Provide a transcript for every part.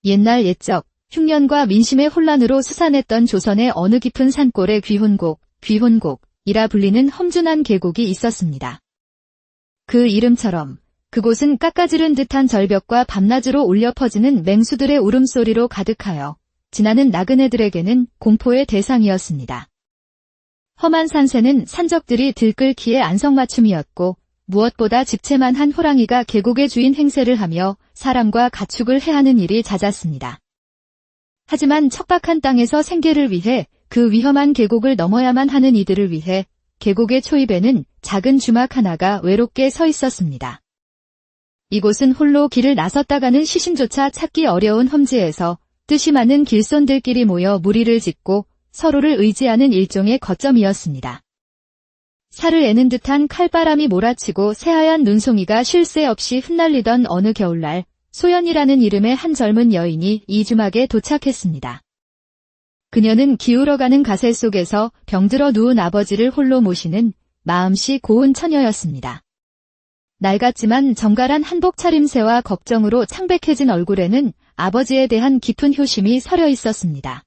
옛날 옛적 흉년과 민심의 혼란으로 수산했던 조선의 어느 깊은 산골에 귀혼곡이라 불리는 험준한 계곡이 있었습니다. 그 이름처럼 그곳은 깎아지른 듯한 절벽과 밤낮으로 울려 퍼지는 맹수들의 울음소리로 가득하여 지나는 나그네들에게는 공포의 대상이었습니다. 험한 산새는 산적들이 들끓기에 안성맞춤이었고 무엇보다 집채만한 호랑이가 계곡의 주인 행세를 하며 사람과 가축을 해하는 일이 잦았습니다. 하지만 척박한 땅에서 생계를 위해 그 위험한 계곡을 넘어야만 하는 이들을 위해 계곡의 초입에는 작은 주막 하나가 외롭게 서 있었습니다. 이곳은 홀로 길을 나섰다가는 시신조차 찾기 어려운 험지에서 뜻이 많은 길손들끼리 모여 무리를 짓고 서로를 의지하는 일종의 거점이었습니다. 살을 애는 듯한 칼바람이 몰아치고 새하얀 눈송이가 쉴 새 없이 흩날리던 어느 겨울날, 소연이라는 이름의 한 젊은 여인이 이 주막에 도착했습니다. 그녀는 기울어가는 가세 속에서 병들어 누운 아버지를 홀로 모시는 마음씨 고운 처녀였습니다. 낡았지만 정갈한 한복 차림새와 걱정으로 창백해진 얼굴에는 아버지에 대한 깊은 효심이 서려 있었습니다.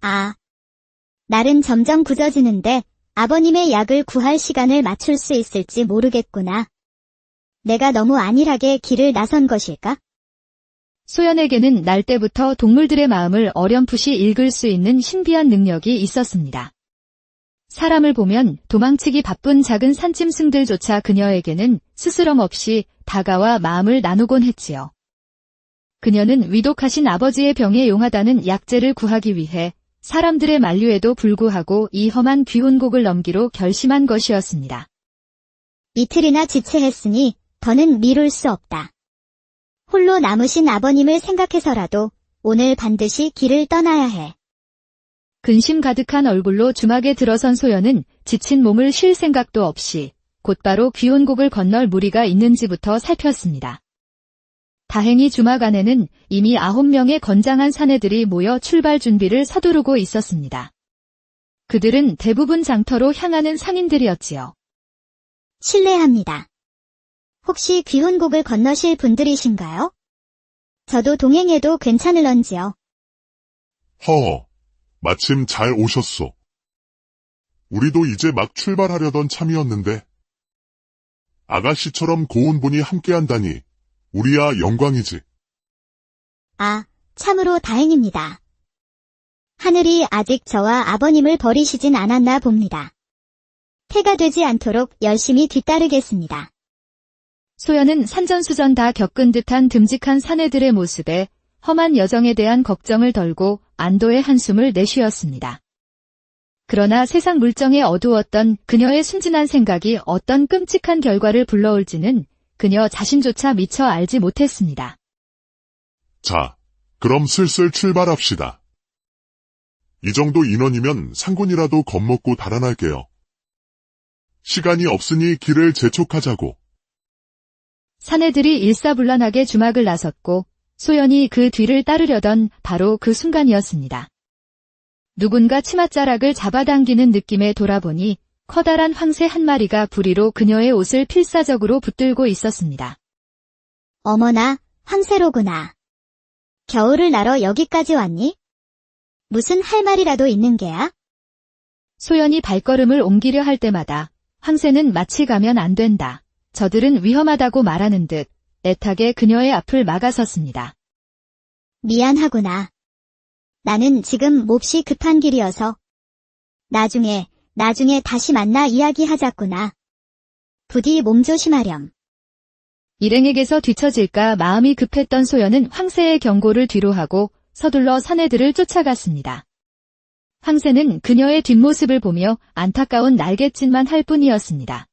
아, 날은 점점 굳어지는데 아버님의 약을 구할 시간을 맞출 수 있을지 모르겠구나. 내가 너무 안일하게 길을 나선 것일까? 소연에게는 날 때부터 동물들의 마음을 어렴풋이 읽을 수 있는 신비한 능력이 있었습니다. 사람을 보면 도망치기 바쁜 작은 산짐승들조차 그녀에게는 스스럼 없이 다가와 마음을 나누곤 했지요. 그녀는 위독하신 아버지의 병에 용하다는 약재를 구하기 위해 사람들의 만류에도 불구하고 이 험한 귀혼곡을 넘기로 결심한 것이었습니다. 이틀이나 지체했으니 더는 미룰 수 없다. 홀로 남으신 아버님을 생각해서라도 오늘 반드시 길을 떠나야 해. 근심 가득한 얼굴로 주막에 들어선 소연은 지친 몸을 쉴 생각도 없이 곧바로 귀혼곡을 건널 무리가 있는지부터 살폈습니다. 다행히 주막 안에는 이미 9명의 건장한 사내들이 모여 출발 준비를 서두르고 있었습니다. 그들은 대부분 장터로 향하는 상인들이었지요. 실례합니다. 혹시 귀혼곡을 건너실 분들이신가요? 저도 동행해도 괜찮을런지요? 허허, 마침 잘 오셨소. 우리도 이제 막 출발하려던 참이었는데 아가씨처럼 고운 분이 함께한다니 우리야 영광이지. 아, 참으로 다행입니다. 하늘이 아직 저와 아버님을 버리시진 않았나 봅니다. 폐가 되지 않도록 열심히 뒤따르겠습니다. 소연은 산전수전 다 겪은 듯한 듬직한 사내들의 모습에 험한 여정에 대한 걱정을 덜고 안도의 한숨을 내쉬었습니다. 그러나 세상 물정에 어두웠던 그녀의 순진한 생각이 어떤 끔찍한 결과를 불러올지는 그녀 자신조차 미처 알지 못했습니다. 자, 그럼 슬슬 출발합시다. 이 정도 인원이면 상군이라도 겁먹고 달아날게요. 시간이 없으니 길을 재촉하자고. 사내들이 일사불란하게 주막을 나섰고 소연이 그 뒤를 따르려던 바로 그 순간이었습니다. 누군가 치맛자락을 잡아당기는 느낌에 돌아보니 커다란 황새 한 마리가 부리로 그녀의 옷을 필사적으로 붙들고 있었습니다. 어머나, 황새로구나. 겨울을 나러 여기까지 왔니? 무슨 할 말이라도 있는 게야? 소연이 발걸음을 옮기려 할 때마다 황새는 마치 가면 안 된다. 저들은 위험하다고 말하는 듯 애타게 그녀의 앞을 막아섰습니다. 미안하구나. 나는 지금 몹시 급한 길이어서. 나중에 다시 만나 이야기하자꾸나. 부디 몸조심하렴. 일행에게서 뒤처질까 마음이 급했던 소연은 황새의 경고를 뒤로하고 서둘러 사내들을 쫓아갔습니다. 황새는 그녀의 뒷모습을 보며 안타까운 날갯짓만 할 뿐이었습니다.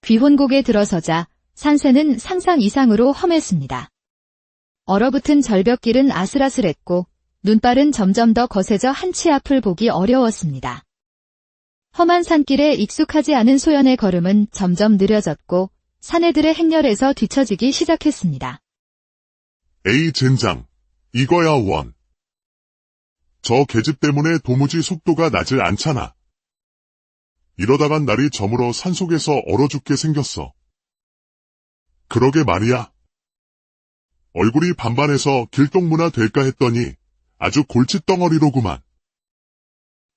귀혼곡에 들어서자 산새는 상상 이상으로 험했습니다. 얼어붙은 절벽길은 아슬아슬했고 눈발은 점점 더 거세져 한치 앞을 보기 어려웠습니다. 험한 산길에 익숙하지 않은 소연의 걸음은 점점 느려졌고 사내들의 행렬에서 뒤처지기 시작했습니다. 에이 젠장, 이거야 원. 저 계집 때문에 도무지 속도가 나질 않잖아. 이러다간 날이 저물어 산속에서 얼어 죽게 생겼어. 그러게 말이야. 얼굴이 반반해서 길동무나 될까 했더니 아주 골칫덩어리로구만.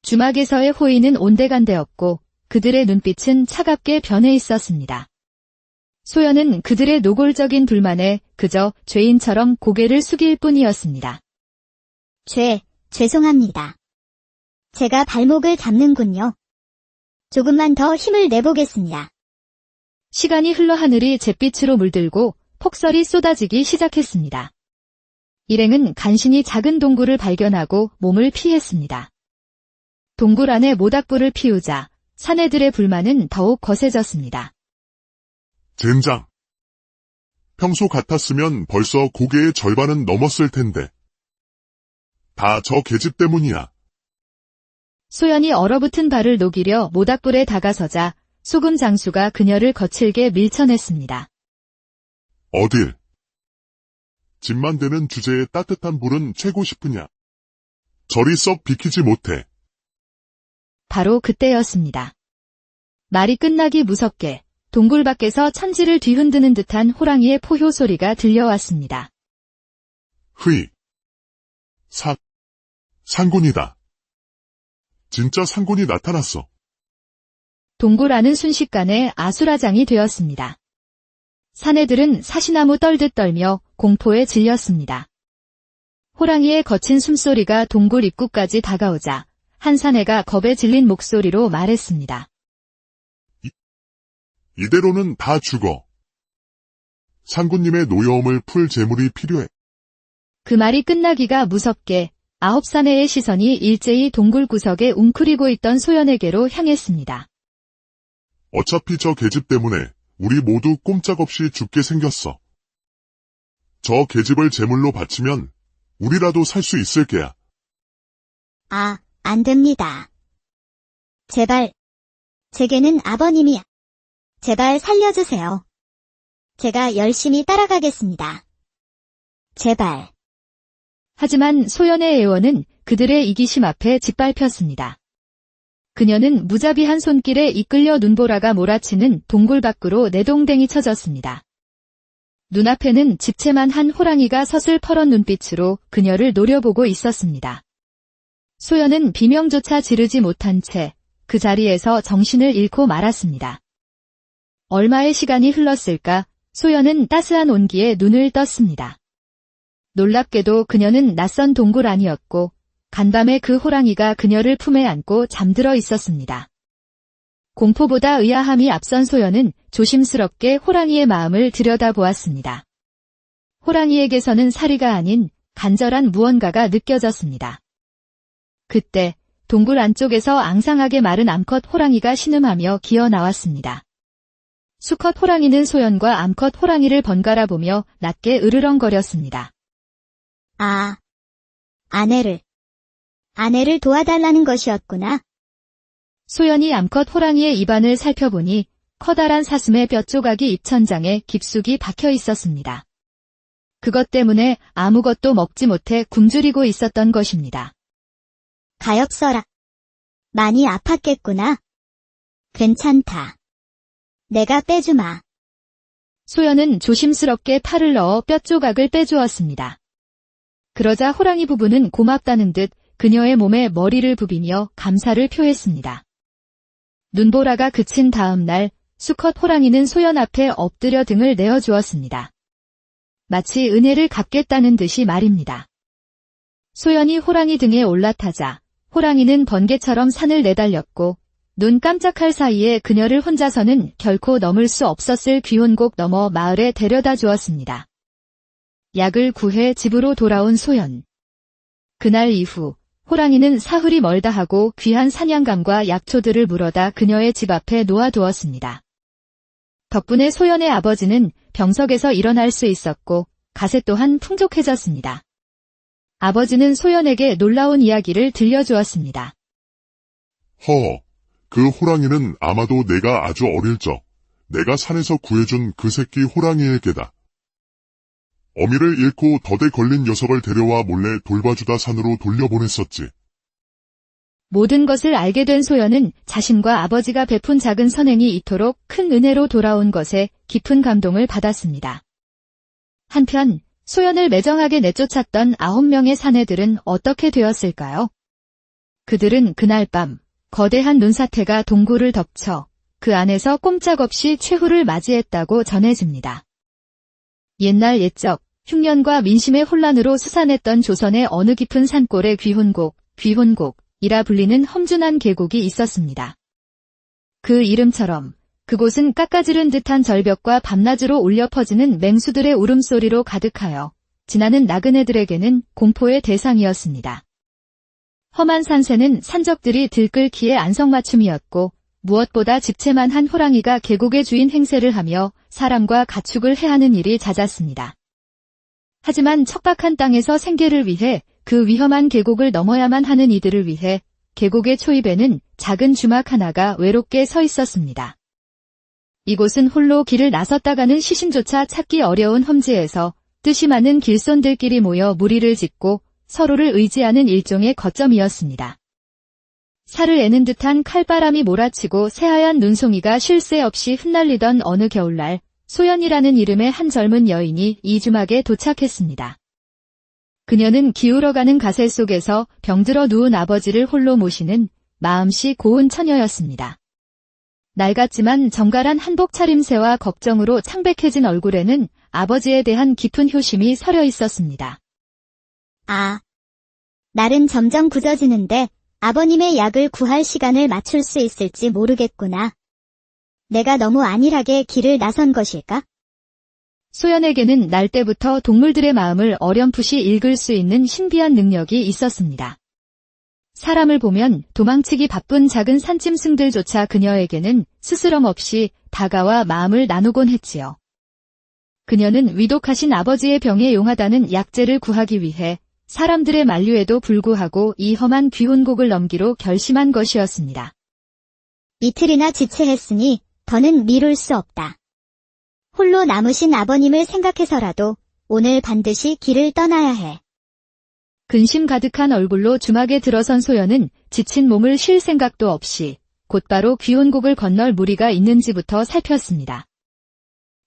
주막에서의 호의는 온데간데였고 그들의 눈빛은 차갑게 변해 있었습니다. 소연은 그들의 노골적인 불만에 그저 죄인처럼 고개를 숙일 뿐이었습니다. 죄송합니다. 제가 발목을 잡는군요. 조금만 더 힘을 내보겠습니다. 시간이 흘러 하늘이 잿빛으로 물들고 폭설이 쏟아지기 시작했습니다. 일행은 간신히 작은 동굴을 발견하고 몸을 피했습니다. 동굴 안에 모닥불을 피우자 사내들의 불만은 더욱 거세졌습니다. 젠장. 평소 같았으면 벌써 고개의 절반은 넘었을 텐데. 다 저 계집 때문이야. 소연이 얼어붙은 발을 녹이려 모닥불에 다가서자 소금 장수가 그녀를 거칠게 밀쳐냈습니다. 어딜? 집만 되는 주제에 따뜻한 불은 쬐고 싶으냐? 저리 썩 비키지 못해. 바로 그때였습니다. 말이 끝나기 무섭게 동굴 밖에서 천지를 뒤흔드는 듯한 호랑이의 포효 소리가 들려왔습니다. 흐이. 상군이다. 진짜 상군이 나타났어. 동굴 안은 순식간에 아수라장이 되었습니다. 사내들은 사시나무 떨듯 떨며 공포에 질렸습니다. 호랑이의 거친 숨소리가 동굴 입구까지 다가오자 한 사내가 겁에 질린 목소리로 말했습니다. 이대로는 다 죽어. 상군님의 노여움을 풀 재물이 필요해. 그 말이 끝나기가 무섭게 9사내의 시선이 일제히 동굴 구석에 웅크리고 있던 소연에게로 향했습니다. 어차피 저 계집 때문에 우리 모두 꼼짝없이 죽게 생겼어. 저 계집을 제물로 바치면 우리라도 살 수 있을 게야. 안 됩니다. 제발, 제게는 아버님이, 제발 살려주세요. 제가 열심히 따라가겠습니다. 제발. 하지만 소연의 애원은 그들의 이기심 앞에 짓밟혔습니다. 그녀는 무자비한 손길에 이끌려 눈보라가 몰아치는 동굴 밖으로 내동댕이 쳐졌습니다. 눈앞에는 집채만 한 호랑이가 서슬퍼런 눈빛으로 그녀를 노려보고 있었습니다. 소연은 비명조차 지르지 못한 채 그 자리에서 정신을 잃고 말았습니다. 얼마의 시간이 흘렀을까 소연은 따스한 온기에 눈을 떴습니다. 놀랍게도 그녀는 낯선 동굴 안이었고 간밤에 그 호랑이가 그녀를 품에 안고 잠들어 있었습니다. 공포보다 의아함이 앞선 소연은 조심스럽게 호랑이의 마음을 들여다보았습니다. 호랑이에게서는 사리가 아닌 간절한 무언가가 느껴졌습니다. 그때 동굴 안쪽에서 앙상하게 마른 암컷 호랑이가 신음하며 기어 나왔습니다. 수컷 호랑이는 소연과 암컷 호랑이를 번갈아 보며 낮게 으르렁거렸습니다. 아내를 도와달라는 것이었구나. 소연이 암컷 호랑이의 입안을 살펴보니 커다란 사슴의 뼈 조각이 입천장에 깊숙이 박혀 있었습니다. 그것 때문에 아무것도 먹지 못해 굶주리고 있었던 것입니다. 가엾어라. 많이 아팠겠구나. 괜찮다. 내가 빼주마. 소연은 조심스럽게 팔을 넣어 뼈 조각을 빼주었습니다. 그러자 호랑이 부부는 고맙다는 듯 그녀의 몸에 머리를 부비며 감사를 표했습니다. 눈보라가 그친 다음 날 수컷 호랑이는 소연 앞에 엎드려 등을 내어주었습니다. 마치 은혜를 갚겠다는 듯이 말입니다. 소연이 호랑이 등에 올라타자 호랑이는 번개처럼 산을 내달렸고 눈 깜짝할 사이에 그녀를 혼자서는 결코 넘을 수 없었을 귀혼곡 넘어 마을에 데려다 주었습니다. 약을 구해 집으로 돌아온 소연. 그날 이후 호랑이는 사흘이 멀다 하고 귀한 사냥감과 약초들을 물어다 그녀의 집 앞에 놓아두었습니다. 덕분에 소연의 아버지는 병석에서 일어날 수 있었고 가세 또한 풍족해졌습니다. 아버지는 소연에게 놀라운 이야기를 들려주었습니다. 그 호랑이는 아마도 내가 아주 어릴 적 내가 산에서 구해준 그 새끼 호랑이에게다. 어미를 잃고 덫에 걸린 녀석을 데려와 몰래 돌봐주다 산으로 돌려보냈었지. 모든 것을 알게 된 소연은 자신과 아버지가 베푼 작은 선행이 이토록 큰 은혜로 돌아온 것에 깊은 감동을 받았습니다. 한편 소연을 매정하게 내쫓았던 9명의 사내들은 어떻게 되었을까요? 그들은 그날 밤 거대한 눈사태가 동굴을 덮쳐 그 안에서 꼼짝없이 최후를 맞이했다고 전해집니다. 옛날 옛적 흉년과 민심의 혼란으로 수산했던 조선의 어느 깊은 산골에 귀혼곡이라 불리는 험준한 계곡이 있었습니다. 그 이름처럼 그곳은 깎아지른 듯한 절벽과 밤낮으로 울려 퍼지는 맹수들의 울음소리로 가득하여 지나는 나그네들에게는 공포의 대상이었습니다. 험한 산새는 산적들이 들끓기에 안성맞춤이었고 무엇보다 집채만한 호랑이가 계곡의 주인 행세를 하며 사람과 가축을 해하는 일이 잦았습니다. 하지만 척박한 땅에서 생계를 위해 그 위험한 계곡을 넘어야만 하는 이들을 위해 계곡의 초입에는 작은 주막 하나가 외롭게 서 있었습니다. 이곳은 홀로 길을 나섰다가는 시신조차 찾기 어려운 험지에서 뜻이 맞는 길손들끼리 모여 무리를 짓고 서로를 의지하는 일종의 거점이었습니다. 살을 애는 듯한 칼바람이 몰아치고 새하얀 눈송이가 쉴 새 없이 흩날리던 어느 겨울날, 소연이라는 이름의 한 젊은 여인이 이 주막에 도착했습니다. 그녀는 기울어가는 가세 속에서 병들어 누운 아버지를 홀로 모시는 마음씨 고운 처녀였습니다. 낡았지만 정갈한 한복 차림새와 걱정으로 창백해진 얼굴에는 아버지에 대한 깊은 효심이 서려 있었습니다. 아, 날은 점점 굳어지는데 아버님의 약을 구할 시간을 맞출 수 있을지 모르겠구나. 내가 너무 안일하게 길을 나선 것일까? 소연에게는 날 때부터 동물들의 마음을 어렴풋이 읽을 수 있는 신비한 능력이 있었습니다. 사람을 보면 도망치기 바쁜 작은 산짐승들조차 그녀에게는 스스럼 없이 다가와 마음을 나누곤 했지요. 그녀는 위독하신 아버지의 병에 용하다는 약재를 구하기 위해 사람들의 만류에도 불구하고 이 험한 귀혼곡을 넘기로 결심한 것이었습니다. 이틀이나 지체했으니 더는 미룰 수 없다. 홀로 남으신 아버님을 생각해서라도 오늘 반드시 길을 떠나야 해. 근심 가득한 얼굴로 주막에 들어선 소연은 지친 몸을 쉴 생각도 없이 곧바로 귀혼곡을 건널 무리가 있는지부터 살폈습니다.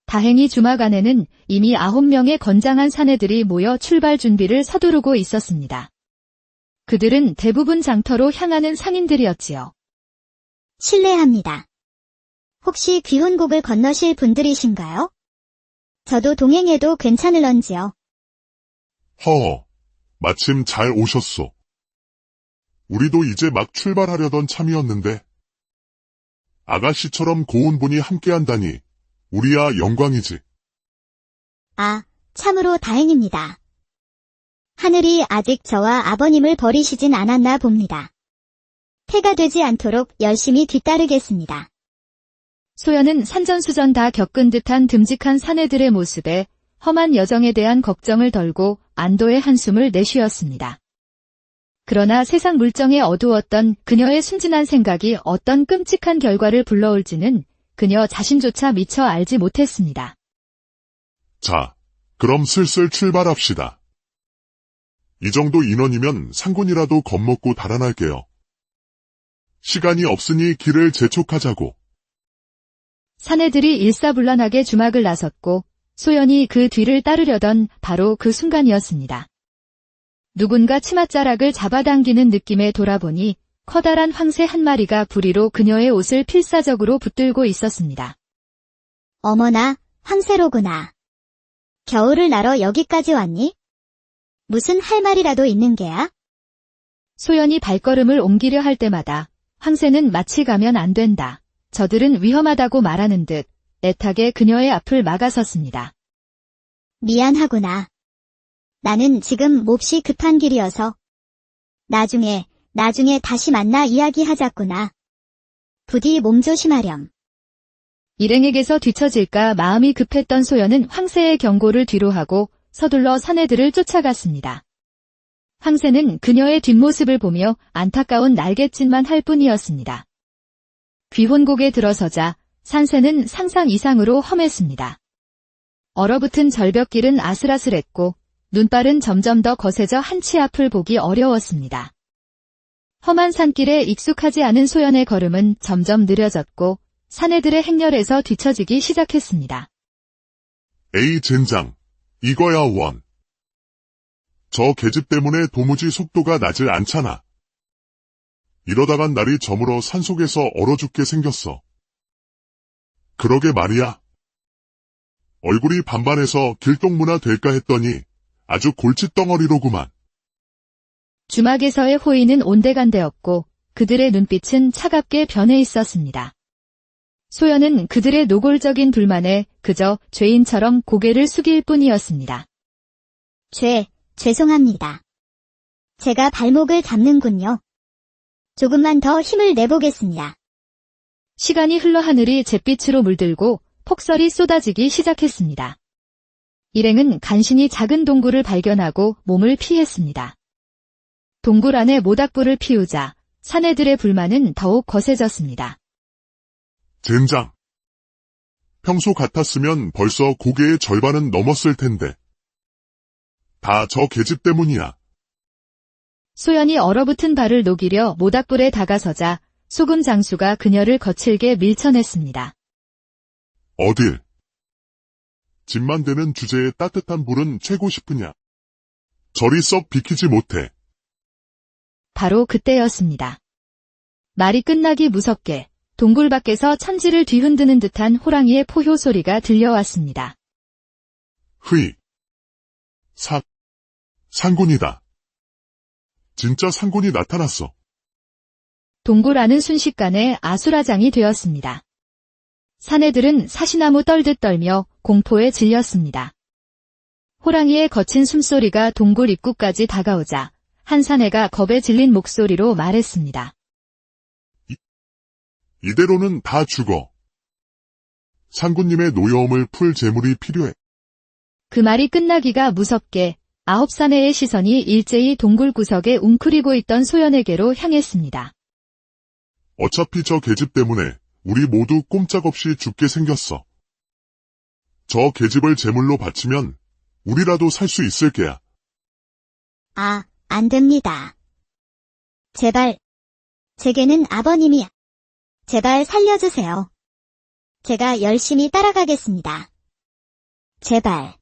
다행히 주막 안에는 이미 9명의 건장한 사내들이 모여 출발 준비를 서두르고 있었습니다. 그들은 대부분 장터로 향하는 상인들이었지요. 실례합니다. 혹시 귀혼곡을 건너실 분들이신가요? 저도 동행해도 괜찮을런지요. 허, 마침 잘 오셨소. 우리도 이제 막 출발하려던 참이었는데. 아가씨처럼 고운 분이 함께한다니 우리야 영광이지. 아, 참으로 다행입니다. 하늘이 아직 저와 아버님을 버리시진 않았나 봅니다. 태가 되지 않도록 열심히 뒤따르겠습니다. 소연은 산전수전 다 겪은 듯한 듬직한 사내들의 모습에 험한 여정에 대한 걱정을 덜고 안도의 한숨을 내쉬었습니다. 그러나 세상 물정에 어두웠던 그녀의 순진한 생각이 어떤 끔찍한 결과를 불러올지는 그녀 자신조차 미처 알지 못했습니다. 자, 그럼 슬슬 출발합시다. 이 정도 인원이면 상군이라도 겁먹고 달아날게요. 시간이 없으니 길을 재촉하자고. 사내들이 일사불란하게 주막을 나섰고 소연이 그 뒤를 따르려던 바로 그 순간이었습니다. 누군가 치맛자락을 잡아당기는 느낌에 돌아보니 커다란 황새 한 마리가 부리로 그녀의 옷을 필사적으로 붙들고 있었습니다. 어머나, 황새로구나. 겨울을 나러 여기까지 왔니? 무슨 할 말이라도 있는 게야? 소연이 발걸음을 옮기려 할 때마다 황새는 마치 가면 안 된다. 저들은 위험하다고 말하는 듯 애타게 그녀의 앞을 막아섰습니다. 미안하구나. 나는 지금 몹시 급한 길이어서. 나중에 다시 만나 이야기하자꾸나. 부디 몸 조심하렴. 일행에게서 뒤처질까 마음이 급했던 소연은 황새의 경고를 뒤로하고 서둘러 사내들을 쫓아갔습니다. 황새는 그녀의 뒷모습을 보며 안타까운 날갯짓만 할 뿐이었습니다. 귀혼곡에 들어서자 산새는 상상 이상으로 험했습니다. 얼어붙은 절벽길은 아슬아슬했고 눈발은 점점 더 거세져 한치 앞을 보기 어려웠습니다. 험한 산길에 익숙하지 않은 소연의 걸음은 점점 느려졌고 사내들의 행렬에서 뒤처지기 시작했습니다. 에이 젠장, 이거야 원. 저 계집 때문에 도무지 속도가 나질 않잖아. 이러다간 날이 저물어 산속에서 얼어 죽게 생겼어. 그러게 말이야. 얼굴이 반반해서 길동무나 될까 했더니 아주 골칫덩어리로구만. 주막에서의 호의는 온데간데였고 그들의 눈빛은 차갑게 변해 있었습니다. 소연은 그들의 노골적인 불만에 그저 죄인처럼 고개를 숙일 뿐이었습니다. 죄송합니다. 제가 발목을 잡는군요. 조금만 더 힘을 내보겠습니다. 시간이 흘러 하늘이 잿빛으로 물들고 폭설이 쏟아지기 시작했습니다. 일행은 간신히 작은 동굴을 발견하고 몸을 피했습니다. 동굴 안에 모닥불을 피우자 사내들의 불만은 더욱 거세졌습니다. 젠장. 평소 같았으면 벌써 고개의 절반은 넘었을 텐데. 다 저 계집 때문이야. 소연이 얼어붙은 발을 녹이려 모닥불에 다가서자 소금 장수가 그녀를 거칠게 밀쳐냈습니다. 어딜? 집만 되는 주제에 따뜻한 불은 쬐고 싶으냐? 저리 썩 비키지 못해. 바로 그때였습니다. 말이 끝나기 무섭게 동굴 밖에서 천지를 뒤흔드는 듯한 호랑이의 포효 소리가 들려왔습니다. 흐이. 상군이다. 진짜 상군이 나타났어. 동굴 안은 순식간에 아수라장이 되었습니다. 사내들은 사시나무 떨듯 떨며 공포에 질렸습니다. 호랑이의 거친 숨소리가 동굴 입구까지 다가오자 한 사내가 겁에 질린 목소리로 말했습니다. 이대로는 다 죽어. 상군님의 노여움을 풀 재물이 필요해. 그 말이 끝나기가 무섭게 9사내의 시선이 일제히 동굴 구석에 웅크리고 있던 소연에게로 향했습니다. 어차피 저 계집 때문에 우리 모두 꼼짝없이 죽게 생겼어. 저 계집을 제물로 바치면 우리라도 살 수 있을 게야. 안 됩니다. 제발, 제게는 아버님이, 제발 살려주세요. 제가 열심히 따라가겠습니다. 제발.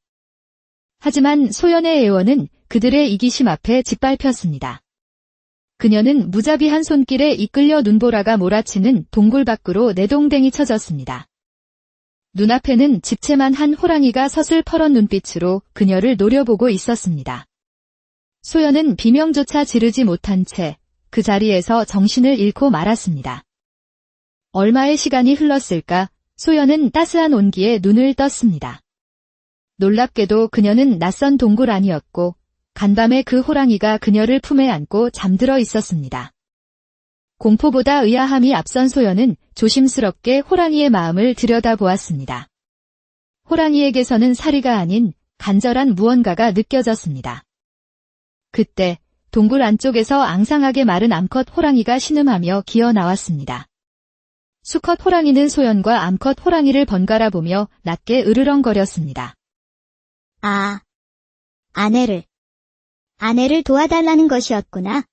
하지만 소연의 애원은 그들의 이기심 앞에 짓밟혔습니다. 그녀는 무자비한 손길에 이끌려 눈보라가 몰아치는 동굴 밖으로 내동댕이 쳐졌습니다. 눈앞에는 집채만 한 호랑이가 서슬퍼런 눈빛으로 그녀를 노려보고 있었습니다. 소연은 비명조차 지르지 못한 채 그 자리에서 정신을 잃고 말았습니다. 얼마의 시간이 흘렀을까 소연은 따스한 온기에 눈을 떴습니다. 놀랍게도 그녀는 낯선 동굴 안이었고 간밤에 그 호랑이가 그녀를 품에 안고 잠들어 있었습니다. 공포보다 의아함이 앞선 소연은 조심스럽게 호랑이의 마음을 들여다보았습니다. 호랑이에게서는 사리가 아닌 간절한 무언가가 느껴졌습니다. 그때 동굴 안쪽에서 앙상하게 마른 암컷 호랑이가 신음하며 기어 나왔습니다. 수컷 호랑이는 소연과 암컷 호랑이를 번갈아 보며 낮게 으르렁거렸습니다. 아내를 도와달라는 것이었구나.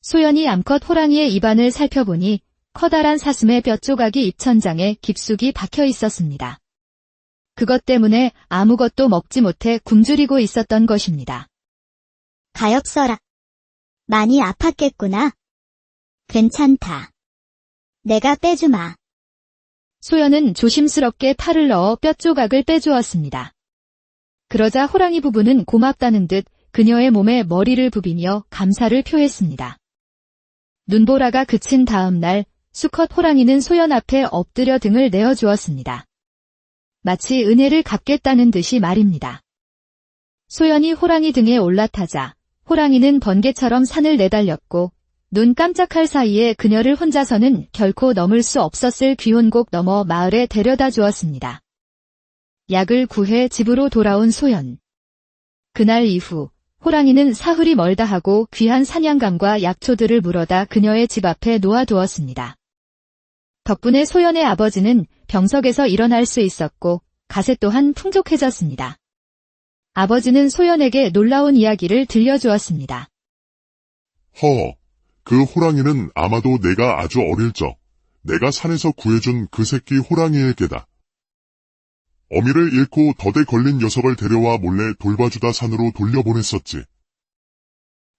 소연이 암컷 호랑이의 입안을 살펴보니 커다란 사슴의 뼈 조각이 입천장에 깊숙이 박혀 있었습니다. 그것 때문에 아무것도 먹지 못해 굶주리고 있었던 것입니다. 가엾어라. 많이 아팠겠구나. 괜찮다. 내가 빼주마. 소연은 조심스럽게 팔을 넣어 뼈 조각을 빼주었습니다. 그러자 호랑이 부부는 고맙다는 듯 그녀의 몸에 머리를 부비며 감사를 표했습니다. 눈보라가 그친 다음 날 수컷 호랑이는 소연 앞에 엎드려 등을 내어주었습니다. 마치 은혜를 갚겠다는 듯이 말입니다. 소연이 호랑이 등에 올라타자 호랑이는 번개처럼 산을 내달렸고 눈 깜짝할 사이에 그녀를 혼자서는 결코 넘을 수 없었을 귀혼곡 넘어 마을에 데려다 주었습니다. 약을 구해 집으로 돌아온 소연. 그날 이후 호랑이는 사흘이 멀다 하고 귀한 사냥감과 약초들을 물어다 그녀의 집 앞에 놓아두었습니다. 덕분에 소연의 아버지는 병석에서 일어날 수 있었고 가세 또한 풍족해졌습니다. 아버지는 소연에게 놀라운 이야기를 들려주었습니다. 그 호랑이는 아마도 내가 아주 어릴 적 내가 산에서 구해준 그 새끼 호랑이의 개다. 어미를 잃고 덫에 걸린 녀석을 데려와 몰래 돌봐주다 산으로 돌려보냈었지.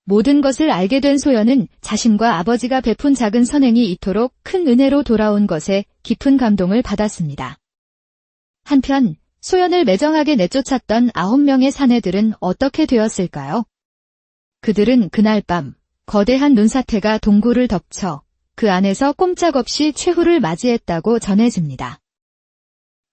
모든 것을 알게 된 소연은 자신과 아버지가 베푼 작은 선행이 이토록 큰 은혜로 돌아온 것에 깊은 감동을 받았습니다. 한편 소연을 매정하게 내쫓았던 9명의 사내들은 어떻게 되었을까요? 그들은 그날 밤 거대한 눈사태가 동굴을 덮쳐 그 안에서 꼼짝없이 최후를 맞이했다고 전해집니다.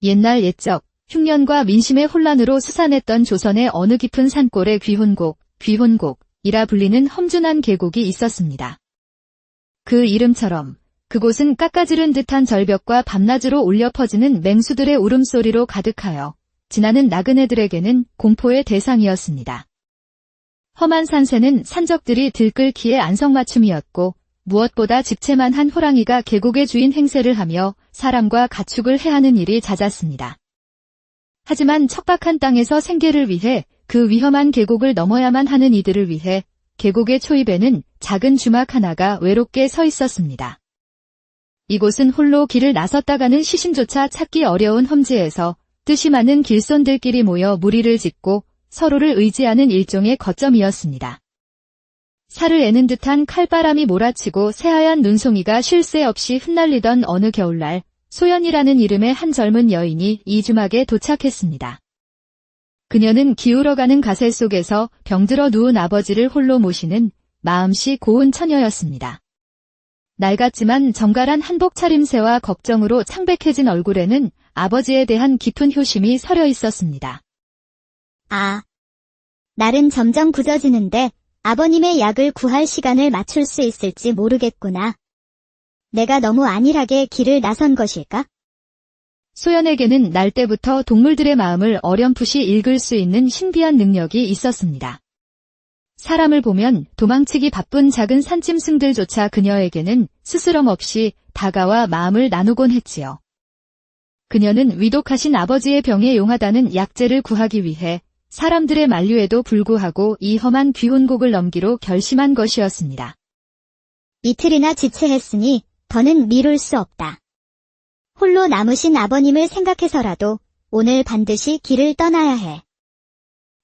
옛날 옛적 흉년과 민심의 혼란으로 수산했던 조선의 어느 깊은 산골에 귀혼곡이라 불리는 험준한 계곡이 있었습니다. 그 이름처럼 그곳은 깎아지른 듯한 절벽과 밤낮으로 울려 퍼지는 맹수들의 울음소리로 가득하여 지나는 나그네들에게는 공포의 대상이었습니다. 험한 산새는 산적들이 들끓기에 안성맞춤이었고 무엇보다 집채만한 호랑이가 계곡의 주인 행세를 하며 사람과 가축을 해하는 일이 잦았습니다. 하지만 척박한 땅에서 생계를 위해 그 위험한 계곡을 넘어야만 하는 이들을 위해 계곡의 초입에는 작은 주막 하나가 외롭게 서 있었습니다. 이곳은 홀로 길을 나섰다가는 시신조차 찾기 어려운 험지에서 뜻이 맞는 길손들끼리 모여 무리를 짓고 서로를 의지하는 일종의 거점이었습니다. 살을 애는 듯한 칼바람이 몰아치고 새하얀 눈송이가 쉴 새 없이 흩날리던 어느 겨울날, 소연이라는 이름의 한 젊은 여인이 이 주막에 도착했습니다. 그녀는 기울어가는 가세 속에서 병들어 누운 아버지를 홀로 모시는 마음씨 고운 처녀였습니다. 낡았지만 정갈한 한복 차림새와 걱정으로 창백해진 얼굴에는 아버지에 대한 깊은 효심이 서려 있었습니다. 아, 날은 점점 굳어지는데 아버님의 약을 구할 시간을 맞출 수 있을지 모르겠구나. 내가 너무 안일하게 길을 나선 것일까? 소연에게는 날 때부터 동물들의 마음을 어렴풋이 읽을 수 있는 신비한 능력이 있었습니다. 사람을 보면 도망치기 바쁜 작은 산짐승들조차 그녀에게는 스스럼 없이 다가와 마음을 나누곤 했지요. 그녀는 위독하신 아버지의 병에 용하다는 약재를 구하기 위해 사람들의 만류에도 불구하고 이 험한 귀혼곡을 넘기로 결심한 것이었습니다. 이틀이나 지체했으니 더는 미룰 수 없다. 홀로 남으신 아버님을 생각해서라도 오늘 반드시 길을 떠나야 해.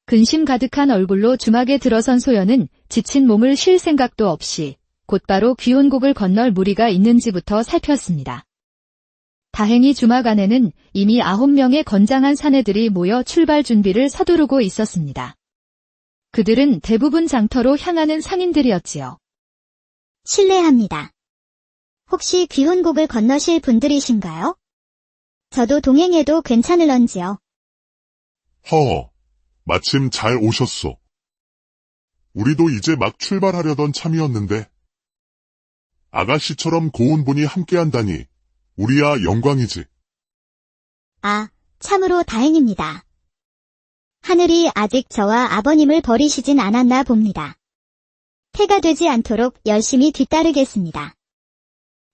근심 가득한 얼굴로 주막에 들어선 소연은 지친 몸을 쉴 생각도 없이 곧바로 귀혼곡을 건널 무리가 있는지부터 살폈습니다. 다행히 주막 안에는 이미 9명의 건장한 사내들이 모여 출발 준비를 서두르고 있었습니다. 그들은 대부분 장터로 향하는 상인들이었지요. 실례합니다. 혹시 귀혼곡을 건너실 분들이신가요? 저도 동행해도 괜찮을런지요? 허허, 마침 잘 오셨소. 우리도 이제 막 출발하려던 참이었는데. 아가씨처럼 고운 분이 함께한다니 우리야 영광이지. 아, 참으로 다행입니다. 하늘이 아직 저와 아버님을 버리시진 않았나 봅니다. 태가 되지 않도록 열심히 뒤따르겠습니다.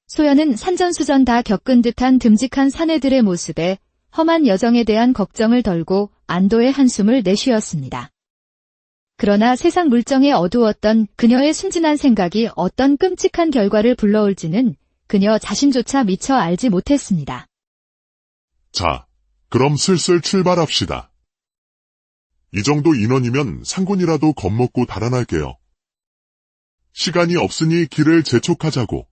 소연은 산전수전 다 겪은 듯한 듬직한 사내들의 모습에 험한 여정에 대한 걱정을 덜고 안도의 한숨을 내쉬었습니다. 그러나 세상 물정에 어두웠던 그녀의 순진한 생각이 어떤 끔찍한 결과를 불러올지는 그녀 자신조차 미처 알지 못했습니다. 자, 그럼 슬슬 출발합시다. 이 정도 인원이면 상군이라도 겁먹고 달아날게요. 시간이 없으니 길을 재촉하자고.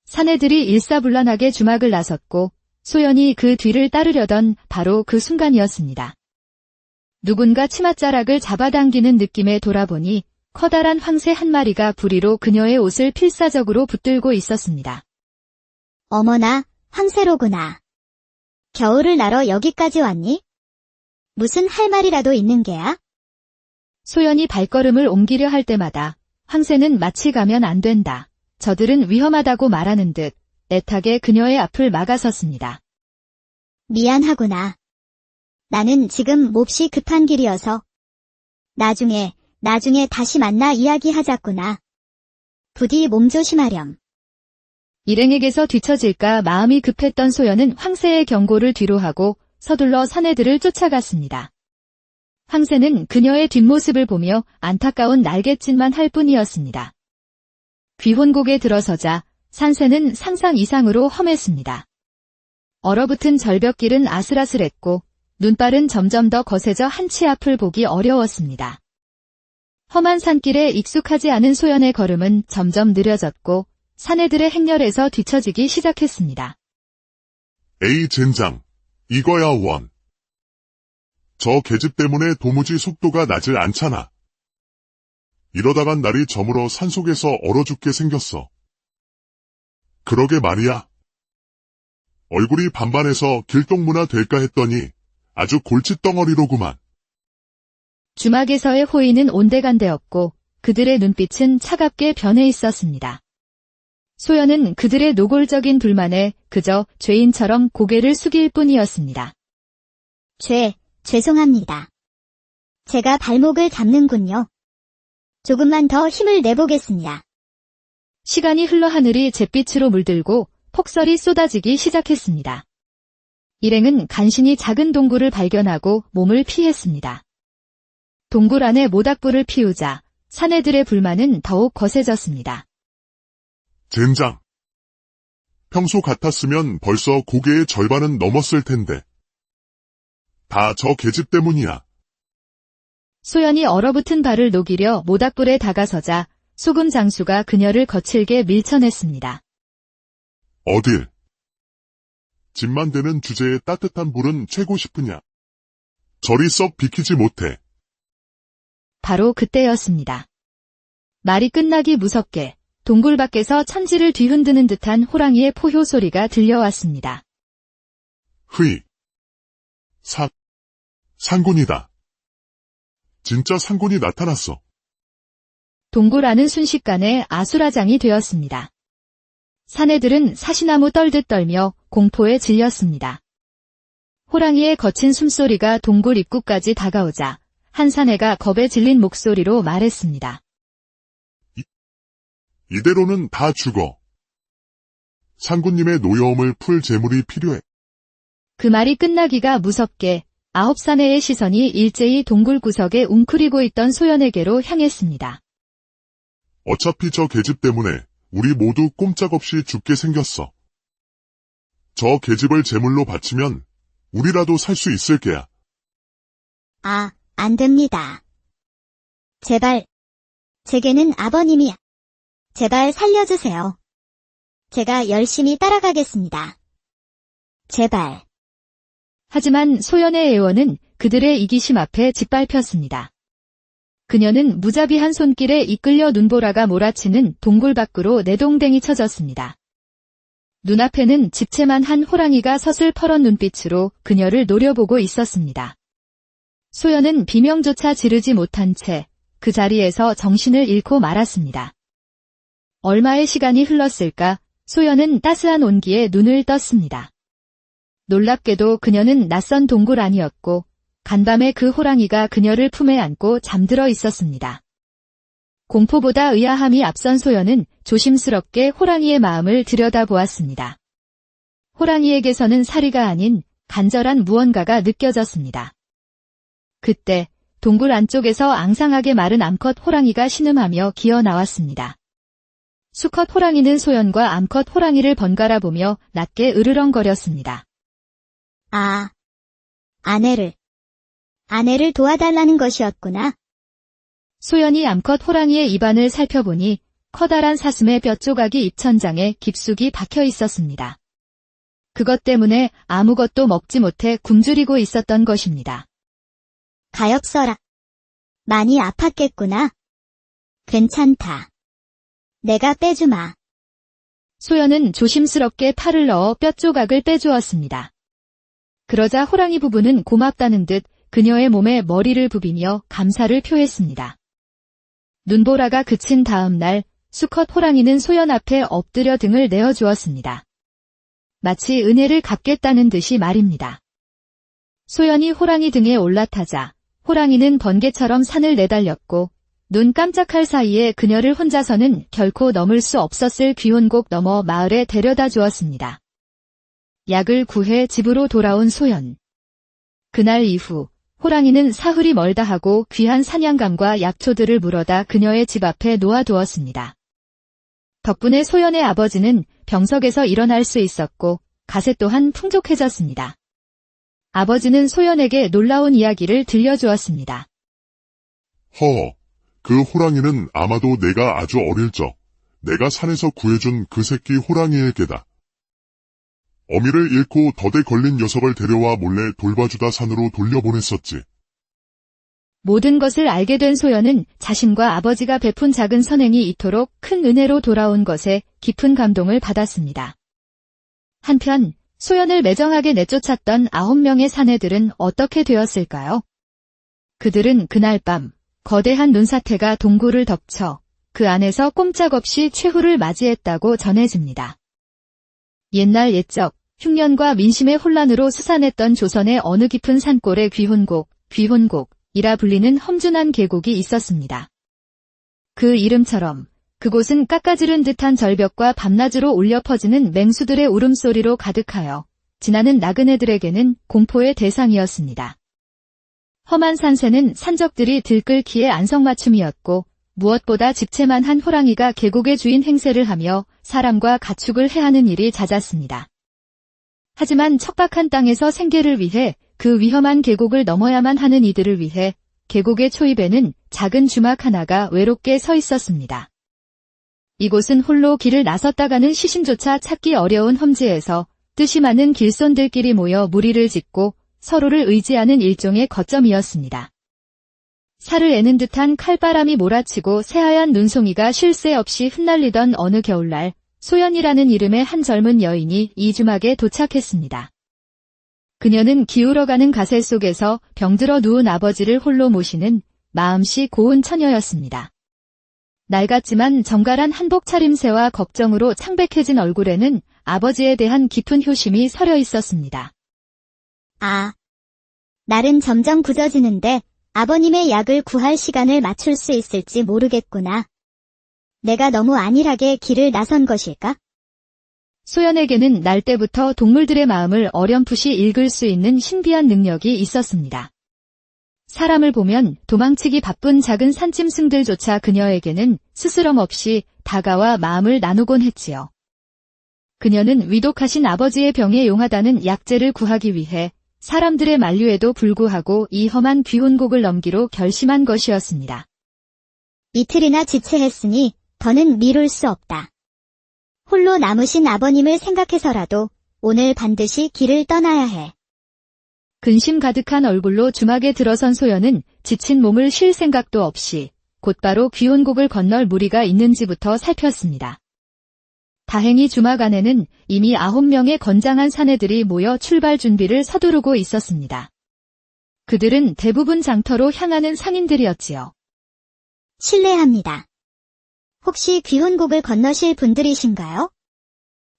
사내들이 일사불란하게 주막을 나섰고 소연이 그 뒤를 따르려던 바로 그 순간이었습니다. 누군가 치맛자락을 잡아당기는 느낌에 돌아보니 커다란 황새 한 마리가 부리로 그녀의 옷을 필사적으로 붙들고 있었습니다. 어머나, 황새로구나. 겨울을 나러 여기까지 왔니? 무슨 할 말이라도 있는 게야? 소연이 발걸음을 옮기려 할 때마다 황새는 마치 가면 안 된다. 저들은 위험하다고 말하는 듯 애타게 그녀의 앞을 막아섰습니다. 미안하구나. 나는 지금 몹시 급한 길이어서. 나중에 다시 만나 이야기하자꾸나. 부디 몸 조심하렴. 일행에게서 뒤처질까 마음이 급했던 소연은 황새의 경고를 뒤로하고 서둘러 사내들을 쫓아갔습니다. 황새는 그녀의 뒷모습을 보며 안타까운 날갯짓만 할 뿐이었습니다. 귀혼곡에 들어서자 산새는 상상 이상으로 험했습니다. 얼어붙은 절벽길은 아슬아슬했고 눈발은 점점 더 거세져 한치 앞을 보기 어려웠습니다. 험한 산길에 익숙하지 않은 소연의 걸음은 점점 느려졌고 사내들의 행렬에서 뒤처지기 시작했습니다. 에이 젠장, 이거야 원. 저 계집 때문에 도무지 속도가 나질 않잖아. 이러다간 날이 저물어 산속에서 얼어 죽게 생겼어. 그러게 말이야. 얼굴이 반반해서 길동무나 될까 했더니 아주 골칫덩어리로구만. 주막에서의 호의는 온데간데였고 그들의 눈빛은 차갑게 변해 있었습니다. 소연은 그들의 노골적인 불만에 그저 죄인처럼 고개를 숙일 뿐이었습니다. 죄송합니다. 제가 발목을 잡는군요. 조금만 더 힘을 내보겠습니다. 시간이 흘러 하늘이 잿빛으로 물들고 폭설이 쏟아지기 시작했습니다. 일행은 간신히 작은 동굴을 발견하고 몸을 피했습니다. 동굴 안에 모닥불을 피우자 사내들의 불만은 더욱 거세졌습니다. 젠장. 평소 같았으면 벌써 고개의 절반은 넘었을 텐데. 다 저 계집 때문이야. 소연이 얼어붙은 발을 녹이려 모닥불에 다가서자 소금 장수가 그녀를 거칠게 밀쳐냈습니다. 어딜? 집만 되는 주제에 따뜻한 불은 쬐고 싶으냐? 저리 썩 비키지 못해. 바로 그때였습니다. 말이 끝나기 무섭게 동굴 밖에서 천지를 뒤흔드는 듯한 호랑이의 포효 소리가 들려왔습니다. 흐이. 상군이다. 진짜 상군이 나타났어. 동굴 안은 순식간에 아수라장이 되었습니다. 사내들은 사시나무 떨듯 떨며 공포에 질렸습니다. 호랑이의 거친 숨소리가 동굴 입구까지 다가오자 한 사내가 겁에 질린 목소리로 말했습니다. 이대로는 다 죽어. 상군님의 노여움을 풀 재물이 필요해. 그 말이 끝나기가 무섭게 9사내의 시선이 일제히 동굴 구석에 웅크리고 있던 소연에게로 향했습니다. 어차피 저 계집 때문에 우리 모두 꼼짝없이 죽게 생겼어. 저 계집을 제물로 바치면 우리라도 살 수 있을 게야. 안 됩니다. 제발, 제게는 아버님이. 제발 살려주세요. 제가 열심히 따라가겠습니다. 제발. 하지만 소연의 애원은 그들의 이기심 앞에 짓밟혔습니다. 그녀는 무자비한 손길에 이끌려 눈보라가 몰아치는 동굴 밖으로 내동댕이 쳐졌습니다. 눈앞에는 집채만 한 호랑이가 서슬퍼런 눈빛으로 그녀를 노려보고 있었습니다. 소연은 비명조차 지르지 못한 채 그 자리에서 정신을 잃고 말았습니다. 얼마의 시간이 흘렀을까 소연은 따스한 온기에 눈을 떴습니다. 놀랍게도 그녀는 낯선 동굴 안이었고 간밤에 그 호랑이가 그녀를 품에 안고 잠들어 있었습니다. 공포보다 의아함이 앞선 소연은 조심스럽게 호랑이의 마음을 들여다보았습니다. 호랑이에게서는 사리가 아닌 간절한 무언가가 느껴졌습니다. 그때 동굴 안쪽에서 앙상하게 마른 암컷 호랑이가 신음하며 기어 나왔습니다. 수컷 호랑이는 소연과 암컷 호랑이를 번갈아 보며 낮게 으르렁거렸습니다. 아내를 도와달라는 것이었구나. 소연이 암컷 호랑이의 입안을 살펴보니 커다란 사슴의 뼈 조각이 입천장에 깊숙이 박혀 있었습니다. 그것 때문에 아무것도 먹지 못해 굶주리고 있었던 것입니다. 가엾어라. 많이 아팠겠구나. 괜찮다. 내가 빼주마. 소연은 조심스럽게 팔을 넣어 뼈 조각을 빼주었습니다. 그러자 호랑이 부부는 고맙다는 듯 그녀의 몸에 머리를 부비며 감사를 표했습니다. 눈보라가 그친 다음 날 수컷 호랑이는 소연 앞에 엎드려 등을 내어주었습니다. 마치 은혜를 갚겠다는 듯이 말입니다. 소연이 호랑이 등에 올라타자 호랑이는 번개처럼 산을 내달렸고 눈 깜짝할 사이에 그녀를 혼자서는 결코 넘을 수 없었을 귀혼곡 넘어 마을에 데려다 주었습니다. 약을 구해 집으로 돌아온 소연. 그날 이후 호랑이는 사흘이 멀다 하고 귀한 사냥감과 약초들을 물어다 그녀의 집 앞에 놓아두었습니다. 덕분에 소연의 아버지는 병석에서 일어날 수 있었고 가세 또한 풍족해졌습니다. 아버지는 소연에게 놀라운 이야기를 들려주었습니다. 그 호랑이는 아마도 내가 아주 어릴 적 내가 산에서 구해준 그 새끼 호랑이에게다. 어미를 잃고 덫에 걸린 녀석을 데려와 몰래 돌봐주다 산으로 돌려보냈었지. 모든 것을 알게 된 소연은 자신과 아버지가 베푼 작은 선행이 이토록 큰 은혜로 돌아온 것에 깊은 감동을 받았습니다. 한편 소연을 매정하게 내쫓았던 9명의 사내들은 어떻게 되었을까요? 그들은 그날 밤 거대한 눈사태가 동굴을 덮쳐 그 안에서 꼼짝없이 최후를 맞이했다고 전해집니다. 옛날 옛적 흉년과 민심의 혼란으로 수산했던 조선의 어느 깊은 산골에 귀혼곡이라 불리는 험준한 계곡이 있었습니다. 그 이름처럼 그곳은 깎아지른 듯한 절벽과 밤낮으로 울려 퍼지는 맹수들의 울음소리로 가득하여 지나는 나그네들에게는 공포의 대상이었습니다. 험한 산세는 산적들이 들끓기에 안성맞춤이었고 무엇보다 집채만한 호랑이가 계곡의 주인 행세를 하며 사람과 가축을 해하는 일이 잦았습니다. 하지만 척박한 땅에서 생계를 위해 그 위험한 계곡을 넘어야만 하는 이들을 위해 계곡의 초입에는 작은 주막 하나가 외롭게 서 있었습니다. 이곳은 홀로 길을 나섰다가는 시신조차 찾기 어려운 험지에서 뜻이 많은 길손들끼리 모여 무리를 짓고 서로를 의지하는 일종의 거점이었습니다. 살을 애는 듯한 칼바람이 몰아치고 새하얀 눈송이가 쉴 새 없이 흩날리던 어느 겨울날 소연이라는 이름의 한 젊은 여인이 이 주막에 도착했습니다. 그녀는 기울어가는 가세 속에서 병들어 누운 아버지를 홀로 모시는 마음씨 고운 처녀였습니다. 낡았지만 정갈한 한복 차림새와 걱정으로 창백해진 얼굴에는 아버지에 대한 깊은 효심이 서려 있었습니다. 날은 점점 굳어지는데 아버님의 약을 구할 시간을 맞출 수 있을지 모르겠구나. 내가 너무 안일하게 길을 나선 것일까? 소연에게는 날 때부터 동물들의 마음을 어렴풋이 읽을 수 있는 신비한 능력이 있었습니다. 사람을 보면 도망치기 바쁜 작은 산짐승들조차 그녀에게는 스스럼 없이 다가와 마음을 나누곤 했지요. 그녀는 위독하신 아버지의 병에 용하다는 약재를 구하기 위해 사람들의 만류에도 불구하고 이 험한 귀혼곡을 넘기로 결심한 것이었습니다. 이틀이나 지체했으니 더는 미룰 수 없다. 홀로 남으신 아버님을 생각해서라도 오늘 반드시 길을 떠나야 해. 근심 가득한 얼굴로 주막에 들어선 소연은 지친 몸을 쉴 생각도 없이 곧바로 귀혼곡을 건널 무리가 있는지부터 살폈습니다. 다행히 주막 안에는 이미 9명의 건장한 사내들이 모여 출발 준비를 서두르고 있었습니다. 그들은 대부분 장터로 향하는 상인들이었지요. 실례합니다. 혹시 귀혼곡을 건너실 분들이신가요?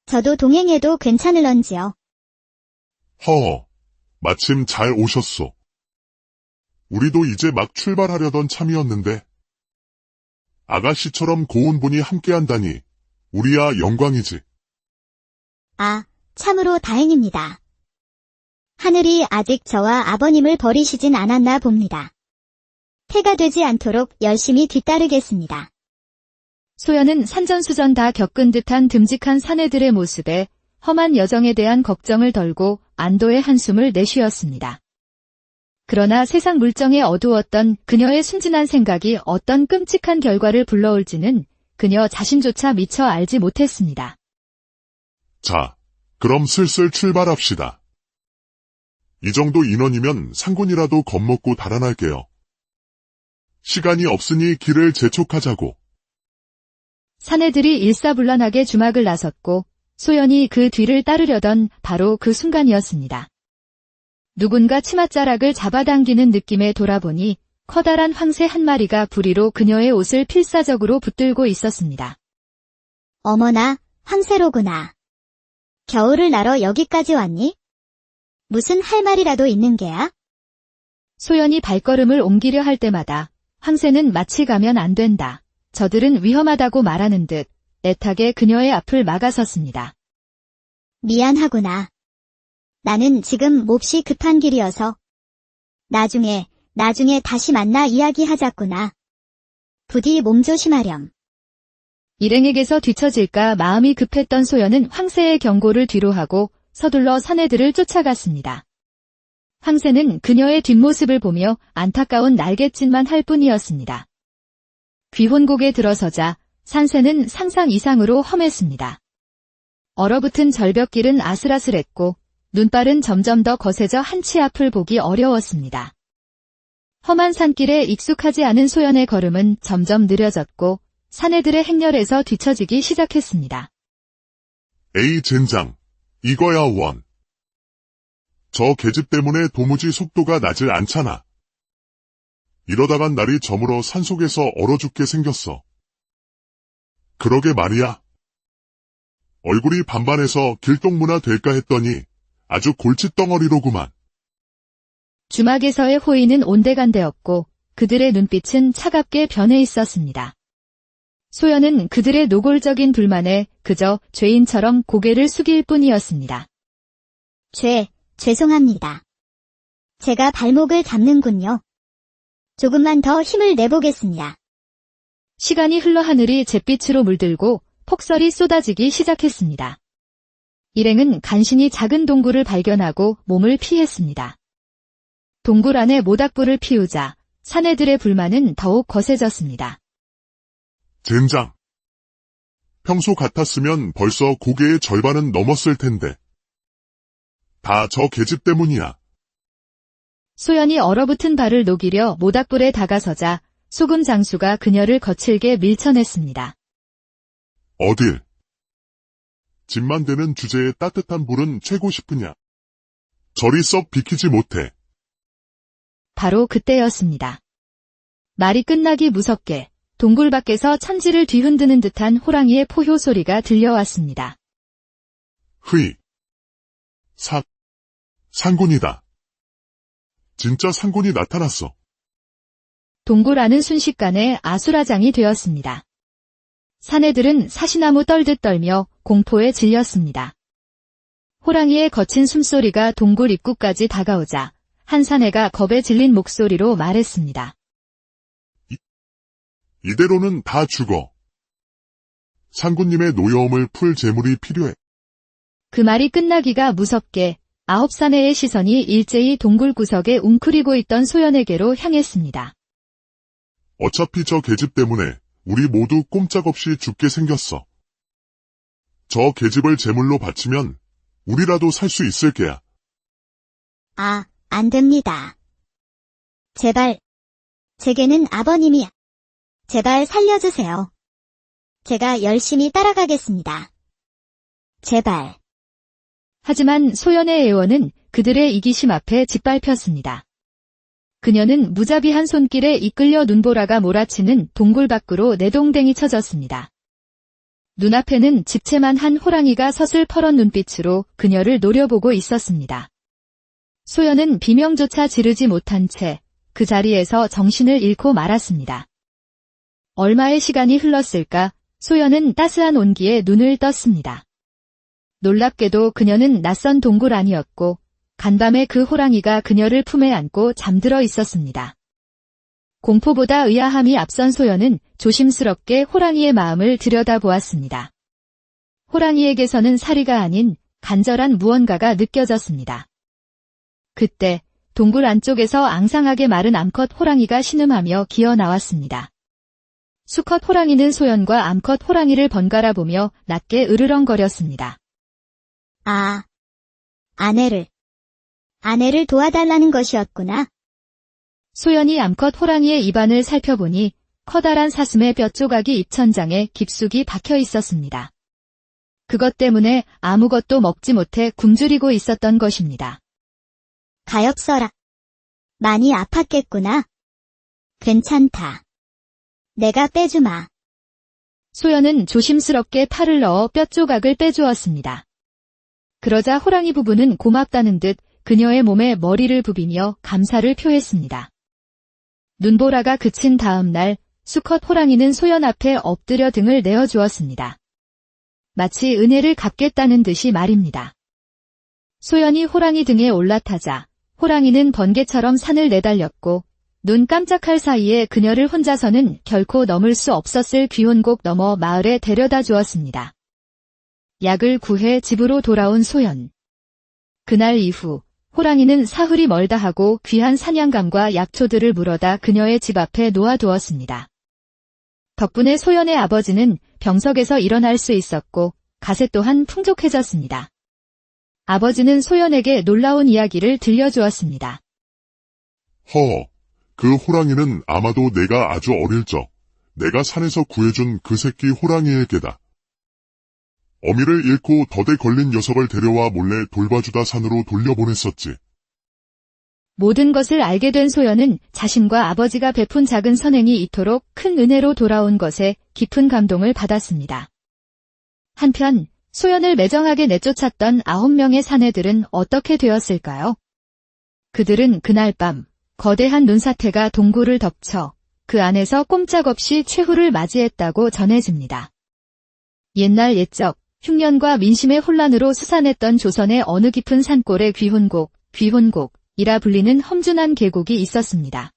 저도 동행해도 괜찮을런지요? 마침 잘 오셨소. 우리도 이제 막 출발하려던 참이었는데 아가씨처럼 고운 분이 함께한다니 우리야 영광이지. 참으로 다행입니다. 하늘이 아직 저와 아버님을 버리시진 않았나 봅니다. 태가 되지 않도록 열심히 뒤따르겠습니다. 소연은 산전수전 다 겪은 듯한 듬직한 사내들의 모습에 험한 여정에 대한 걱정을 덜고 안도의 한숨을 내쉬었습니다. 그러나 세상 물정에 어두웠던 그녀의 순진한 생각이 어떤 끔찍한 결과를 불러올지는 그녀 자신조차 미처 알지 못했습니다. 자, 그럼 슬슬 출발합시다. 이 정도 인원이면 상군이라도 겁먹고 달아날게요. 시간이 없으니 길을 재촉하자고. 사내들이 일사불란하게 주막을 나섰고 소연이 그 뒤를 따르려던 바로 그 순간이었습니다. 누군가 치맛자락을 잡아당기는 느낌에 돌아보니 커다란 황새 한 마리가 부리로 그녀의 옷을 필사적으로 붙들고 있었습니다. 어머나, 황새로구나. 겨울을 나러 여기까지 왔니? 무슨 할 말이라도 있는 게야? 소연이 발걸음을 옮기려 할 때마다 황새는 마치 가면 안 된다. 저들은 위험하다고 말하는 듯 애타게 그녀의 앞을 막아섰습니다. 미안하구나. 나는 지금 몹시 급한 길이어서. 나중에 다시 만나 이야기하자꾸나. 부디 몸조심하렴. 일행에게서 뒤처질까 마음이 급했던 소연은 황새의 경고를 뒤로하고 서둘러 사내들을 쫓아갔습니다. 황새는 그녀의 뒷모습을 보며 안타까운 날갯짓만 할 뿐이었습니다. 귀혼곡에 들어서자 산새는 상상 이상으로 험했습니다. 얼어붙은 절벽길은 아슬아슬했고 눈발은 점점 더 거세져 한치 앞을 보기 어려웠습니다. 험한 산길에 익숙하지 않은 소연의 걸음은 점점 느려졌고 사내들의 행렬에서 뒤처지기 시작했습니다. 에이 젠장, 이거야 원. 저 계집 때문에 도무지 속도가 나질 않잖아. 이러다간 날이 저물어 산속에서 얼어 죽게 생겼어. 그러게 말이야. 얼굴이 반반해서 길동무나 될까 했더니 아주 골칫덩어리로구만. 주막에서의 호의는 온데간데였고 그들의 눈빛은 차갑게 변해 있었습니다. 소연은 그들의 노골적인 불만에 그저 죄인처럼 고개를 숙일 뿐이었습니다. 죄송합니다. 제가 발목을 잡는군요. 조금만 더 힘을 내보겠습니다. 시간이 흘러 하늘이 잿빛으로 물들고 폭설이 쏟아지기 시작했습니다. 일행은 간신히 작은 동굴을 발견하고 몸을 피했습니다. 동굴 안에 모닥불을 피우자 사내들의 불만은 더욱 거세졌습니다. 젠장. 평소 같았으면 벌써 고개의 절반은 넘었을 텐데. 다 저 계집 때문이야. 소연이 얼어붙은 발을 녹이려 모닥불에 다가서자 소금 장수가 그녀를 거칠게 밀쳐냈습니다. 어딜? 집만 되는 주제에 따뜻한 불은 쬐고 싶으냐? 저리 썩 비키지 못해. 바로 그때였습니다. 말이 끝나기 무섭게 동굴 밖에서 천지를 뒤흔드는 듯한 호랑이의 포효 소리가 들려왔습니다. 흐이. 상군이다. 진짜 상군이 나타났어. 동굴 안은 순식간에 아수라장이 되었습니다. 사내들은 사시나무 떨듯 떨며 공포에 질렸습니다. 호랑이의 거친 숨소리가 동굴 입구까지 다가오자 한 사내가 겁에 질린 목소리로 말했습니다. 이대로는 다 죽어. 상군님의 노여움을 풀 재물이 필요해. 그 말이 끝나기가 무섭게 9사내의 시선이 일제히 동굴 구석에 웅크리고 있던 소연에게로 향했습니다. 어차피 저 계집 때문에 우리 모두 꼼짝없이 죽게 생겼어. 저 계집을 제물로 바치면 우리라도 살 수 있을 게야. 안 됩니다. 제발, 제게는 아버님이, 제발 살려주세요. 제가 열심히 따라가겠습니다. 제발. 하지만 소연의 애원은 그들의 이기심 앞에 짓밟혔습니다. 그녀는 무자비한 손길에 이끌려 눈보라가 몰아치는 동굴 밖으로 내동댕이 쳐졌습니다. 눈앞에는 집채만 한 호랑이가 서슬퍼런 눈빛으로 그녀를 노려보고 있었습니다. 소연은 비명조차 지르지 못한 채 그 자리에서 정신을 잃고 말았습니다. 얼마의 시간이 흘렀을까 소연은 따스한 온기에 눈을 떴습니다. 놀랍게도 그녀는 낯선 동굴 안이었고 간밤에 그 호랑이가 그녀를 품에 안고 잠들어 있었습니다. 공포보다 의아함이 앞선 소연은 조심스럽게 호랑이의 마음을 들여다보았습니다. 호랑이에게서는 사리가 아닌 간절한 무언가가 느껴졌습니다. 그때 동굴 안쪽에서 앙상하게 마른 암컷 호랑이가 신음하며 기어 나왔습니다. 수컷 호랑이는 소연과 암컷 호랑이를 번갈아 보며 낮게 으르렁거렸습니다. 아내를 도와달라는 것이었구나. 소연이 암컷 호랑이의 입안을 살펴보니 커다란 사슴의 뼈 조각이 입천장에 깊숙이 박혀 있었습니다. 그것 때문에 아무것도 먹지 못해 굶주리고 있었던 것입니다. 가엾어라. 많이 아팠겠구나. 괜찮다. 내가 빼주마. 소연은 조심스럽게 팔을 넣어 뼈 조각을 빼주었습니다. 그러자 호랑이 부부는 고맙다는 듯 그녀의 몸에 머리를 부비며 감사를 표했습니다. 눈보라가 그친 다음 날 수컷 호랑이는 소연 앞에 엎드려 등을 내어주었습니다. 마치 은혜를 갚겠다는 듯이 말입니다. 소연이 호랑이 등에 올라타자 호랑이는 번개처럼 산을 내달렸고 눈 깜짝할 사이에 그녀를 혼자서는 결코 넘을 수 없었을 귀혼곡 넘어 마을에 데려다 주었습니다. 약을 구해 집으로 돌아온 소연. 그날 이후 호랑이는 사흘이 멀다 하고 귀한 사냥감과 약초들을 물어다 그녀의 집 앞에 놓아두었습니다. 덕분에 소연의 아버지는 병석에서 일어날 수 있었고 가세 또한 풍족해졌습니다. 아버지는 소연에게 놀라운 이야기를 들려주었습니다. 그 호랑이는 아마도 내가 아주 어릴 적 내가 산에서 구해준 그 새끼 호랑이에게다. 어미를 잃고 덫에 걸린 녀석을 데려와 몰래 돌봐주다 산으로 돌려보냈었지. 모든 것을 알게 된 소연은 자신과 아버지가 베푼 작은 선행이 이토록 큰 은혜로 돌아온 것에 깊은 감동을 받았습니다. 한편 소연을 매정하게 내쫓았던 9명의 사내들은 어떻게 되었을까요? 그들은 그날 밤 거대한 눈사태가 동굴을 덮쳐 그 안에서 꼼짝없이 최후를 맞이했다고 전해집니다. 옛날 옛적 흉년과 민심의 혼란으로 수산했던 조선의 어느 깊은 산골에 귀혼곡이라 불리는 험준한 계곡이 있었습니다.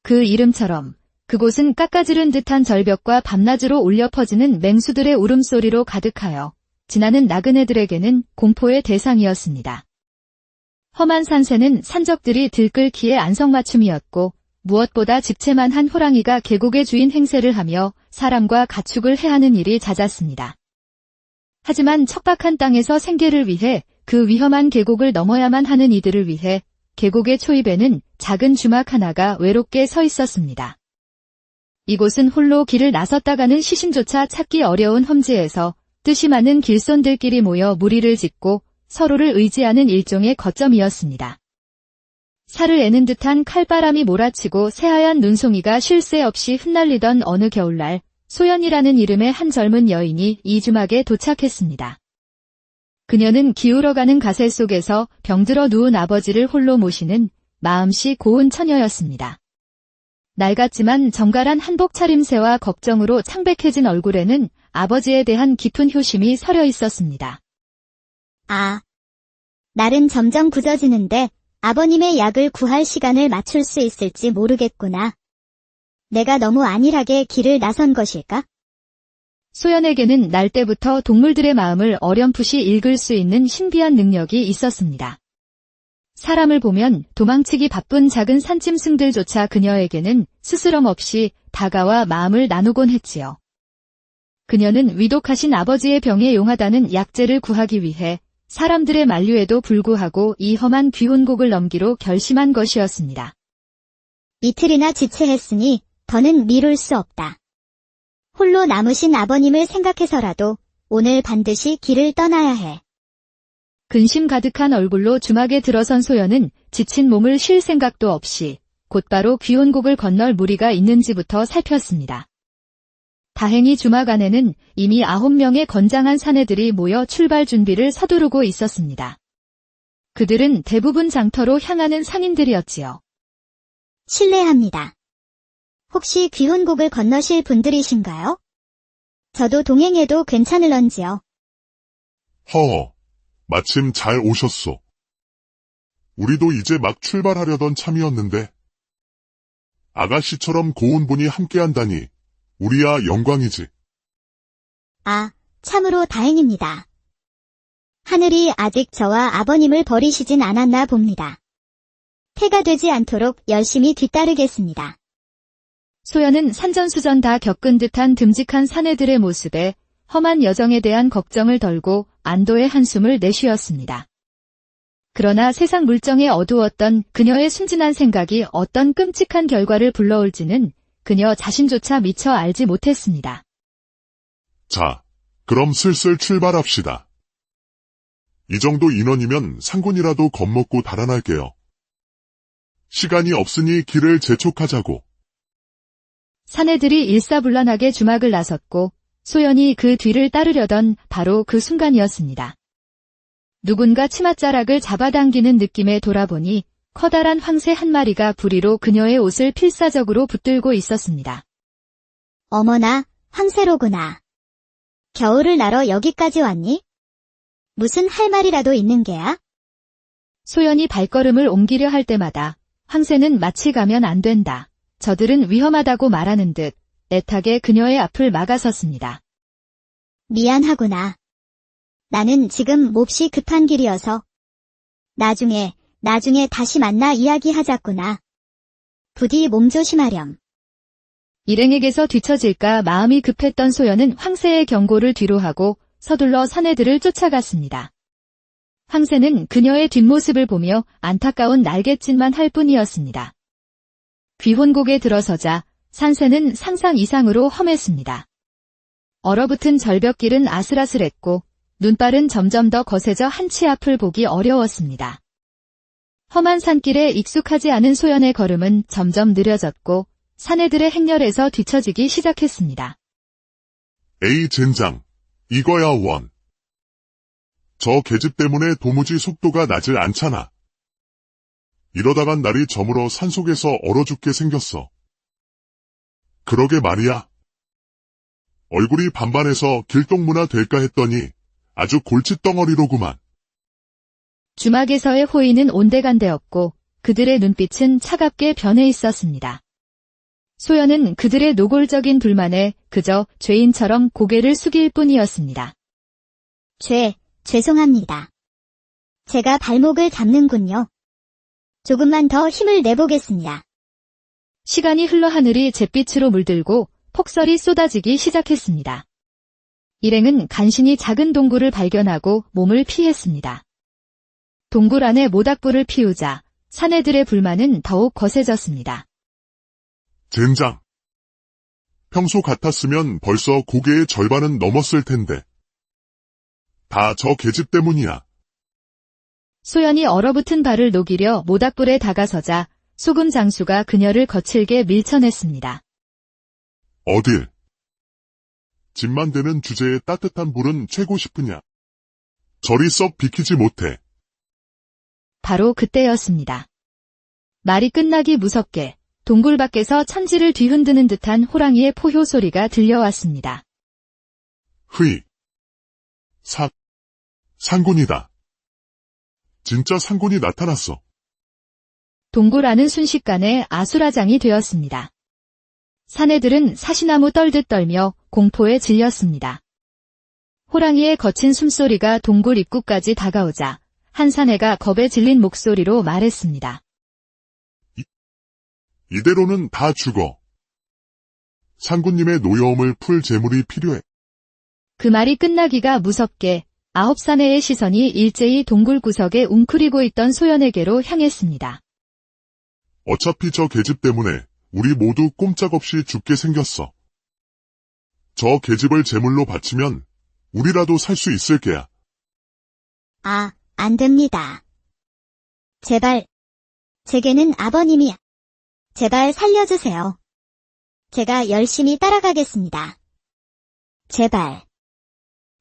그 이름처럼 그곳은 깎아지른 듯한 절벽과 밤낮으로 울려 퍼지는 맹수들의 울음소리로 가득하여 지나는 나그네들에게는 공포의 대상이었습니다. 험한 산새는 산적들이 들끓기에 안성맞춤이었고 무엇보다 집채만한 호랑이가 계곡의 주인 행세를 하며 사람과 가축을 해하는 일이 잦았습니다. 하지만 척박한 땅에서 생계를 위해 그 위험한 계곡을 넘어야만 하는 이들을 위해 계곡의 초입에는 작은 주막 하나가 외롭게 서 있었습니다. 이곳은 홀로 길을 나섰다가는 시신조차 찾기 어려운 험지에서 뜻이 많은 길손들끼리 모여 무리를 짓고 서로를 의지하는 일종의 거점이었습니다. 살을 애는 듯한 칼바람이 몰아치고 새하얀 눈송이가 쉴 새 없이 흩날리던 어느 겨울날 소연이라는 이름의 한 젊은 여인이 이 주막에 도착했습니다. 그녀는 기울어가는 가세 속에서 병들어 누운 아버지를 홀로 모시는 마음씨 고운 처녀였습니다. 낡았지만 정갈한 한복 차림새와 걱정으로 창백해진 얼굴에는 아버지에 대한 깊은 효심이 서려 있었습니다. 날은 점점 굳어지는데 아버님의 약을 구할 시간을 맞출 수 있을지 모르겠구나. 내가 너무 안일하게 길을 나선 것일까? 소연에게는 날 때부터 동물들의 마음을 어렴풋이 읽을 수 있는 신비한 능력이 있었습니다. 사람을 보면 도망치기 바쁜 작은 산짐승들조차 그녀에게는 스스럼 없이 다가와 마음을 나누곤 했지요. 그녀는 위독하신 아버지의 병에 용하다는 약재를 구하기 위해 사람들의 만류에도 불구하고 이 험한 귀혼곡을 넘기로 결심한 것이었습니다. 이틀이나 지체했으니 더는 미룰 수 없다. 홀로 남으신 아버님을 생각해서라도 오늘 반드시 길을 떠나야 해. 근심 가득한 얼굴로 주막에 들어선 소연은 지친 몸을 쉴 생각도 없이 곧바로 귀혼곡을 건널 무리가 있는지부터 살폈습니다. 다행히 주막 안에는 이미 9명의 건장한 사내들이 모여 출발 준비를 서두르고 있었습니다. 그들은 대부분 장터로 향하는 상인들이었지요. 실례합니다. 혹시 귀혼곡을 건너실 분들이신가요? 저도 동행해도 괜찮을런지요? 마침 잘 오셨소. 우리도 이제 막 출발하려던 참이었는데 아가씨처럼 고운 분이 함께한다니 우리야 영광이지. 참으로 다행입니다. 하늘이 아직 저와 아버님을 버리시진 않았나 봅니다. 태가 되지 않도록 열심히 뒤따르겠습니다. 소연은 산전수전 다 겪은 듯한 듬직한 사내들의 모습에 험한 여정에 대한 걱정을 덜고 안도의 한숨을 내쉬었습니다. 그러나 세상 물정에 어두웠던 그녀의 순진한 생각이 어떤 끔찍한 결과를 불러올지는 그녀 자신조차 미처 알지 못했습니다. 자, 그럼 슬슬 출발합시다. 이 정도 인원이면 상군이라도 겁먹고 달아날게요. 시간이 없으니 길을 재촉하자고. 사내들이 일사불란하게 주막을 나섰고 소연이 그 뒤를 따르려던 바로 그 순간이었습니다. 누군가 치맛자락을 잡아당기는 느낌에 돌아보니 커다란 황새 한 마리가 부리로 그녀의 옷을 필사적으로 붙들고 있었습니다. 어머나, 황새로구나. 겨울을 나러 여기까지 왔니? 무슨 할 말이라도 있는 게야? 소연이 발걸음을 옮기려 할 때마다 황새는 마치 가면 안 된다. 저들은 위험하다고 말하는 듯 애타게 그녀의 앞을 막아섰습니다. 미안하구나. 나는 지금 몹시 급한 길이어서 나중에 다시 만나 이야기하자꾸나. 부디 몸 조심하렴. 일행에게서 뒤처질까 마음이 급했던 소연은 황새의 경고를 뒤로하고 서둘러 사내들을 쫓아갔습니다. 황새는 그녀의 뒷모습을 보며 안타까운 날갯짓만 할 뿐이었습니다. 귀혼곡에 들어서자 산새는 상상 이상으로 험했습니다. 얼어붙은 절벽길은 아슬아슬했고 눈발은 점점 더 거세져 한치 앞을 보기 어려웠습니다. 험한 산길에 익숙하지 않은 소연의 걸음은 점점 느려졌고 사내들의 행렬에서 뒤처지기 시작했습니다. 에이 젠장, 이거야 원. 저 계집 때문에 도무지 속도가 나질 않잖아. 이러다간 날이 저물어 산속에서 얼어 죽게 생겼어. 그러게 말이야. 얼굴이 반반해서 길동무나 될까 했더니 아주 골칫덩어리로구만. 주막에서의 호의는 온데간데였고 그들의 눈빛은 차갑게 변해 있었습니다. 소연은 그들의 노골적인 불만에 그저 죄인처럼 고개를 숙일 뿐이었습니다. 죄송합니다. 제가 발목을 잡는군요. 조금만 더 힘을 내보겠습니다. 시간이 흘러 하늘이 잿빛으로 물들고 폭설이 쏟아지기 시작했습니다. 일행은 간신히 작은 동굴을 발견하고 몸을 피했습니다. 동굴 안에 모닥불을 피우자 사내들의 불만은 더욱 거세졌습니다. 젠장. 평소 같았으면 벌써 고개의 절반은 넘었을 텐데. 다 저 계집 때문이야. 소연이 얼어붙은 발을 녹이려 모닥불에 다가서자 소금 장수가 그녀를 거칠게 밀쳐냈습니다. 어딜? 집만 되는 주제에 따뜻한 불은 쬐고 싶으냐? 저리 썩 비키지 못해. 바로 그때였습니다. 말이 끝나기 무섭게 동굴 밖에서 천지를 뒤흔드는 듯한 호랑이의 포효 소리가 들려왔습니다. 흐이. 상군이다. 진짜 상군이 나타났어. 동굴 안은 순식간에 아수라장이 되었습니다. 사내들은 사시나무 떨듯 떨며 공포에 질렸습니다. 호랑이의 거친 숨소리가 동굴 입구까지 다가오자 한 사내가 겁에 질린 목소리로 말했습니다. 이대로는 다 죽어. 상군님의 노여움을 풀 재물이 필요해. 그 말이 끝나기가 무섭게 9사내의 시선이 일제히 동굴 구석에 웅크리고 있던 소연에게로 향했습니다. 어차피 저 계집 때문에 우리 모두 꼼짝없이 죽게 생겼어. 저 계집을 제물로 바치면 우리라도 살 수 있을 게야. 안 됩니다. 제발, 제게는 아버님이, 제발 살려주세요. 제가 열심히 따라가겠습니다. 제발.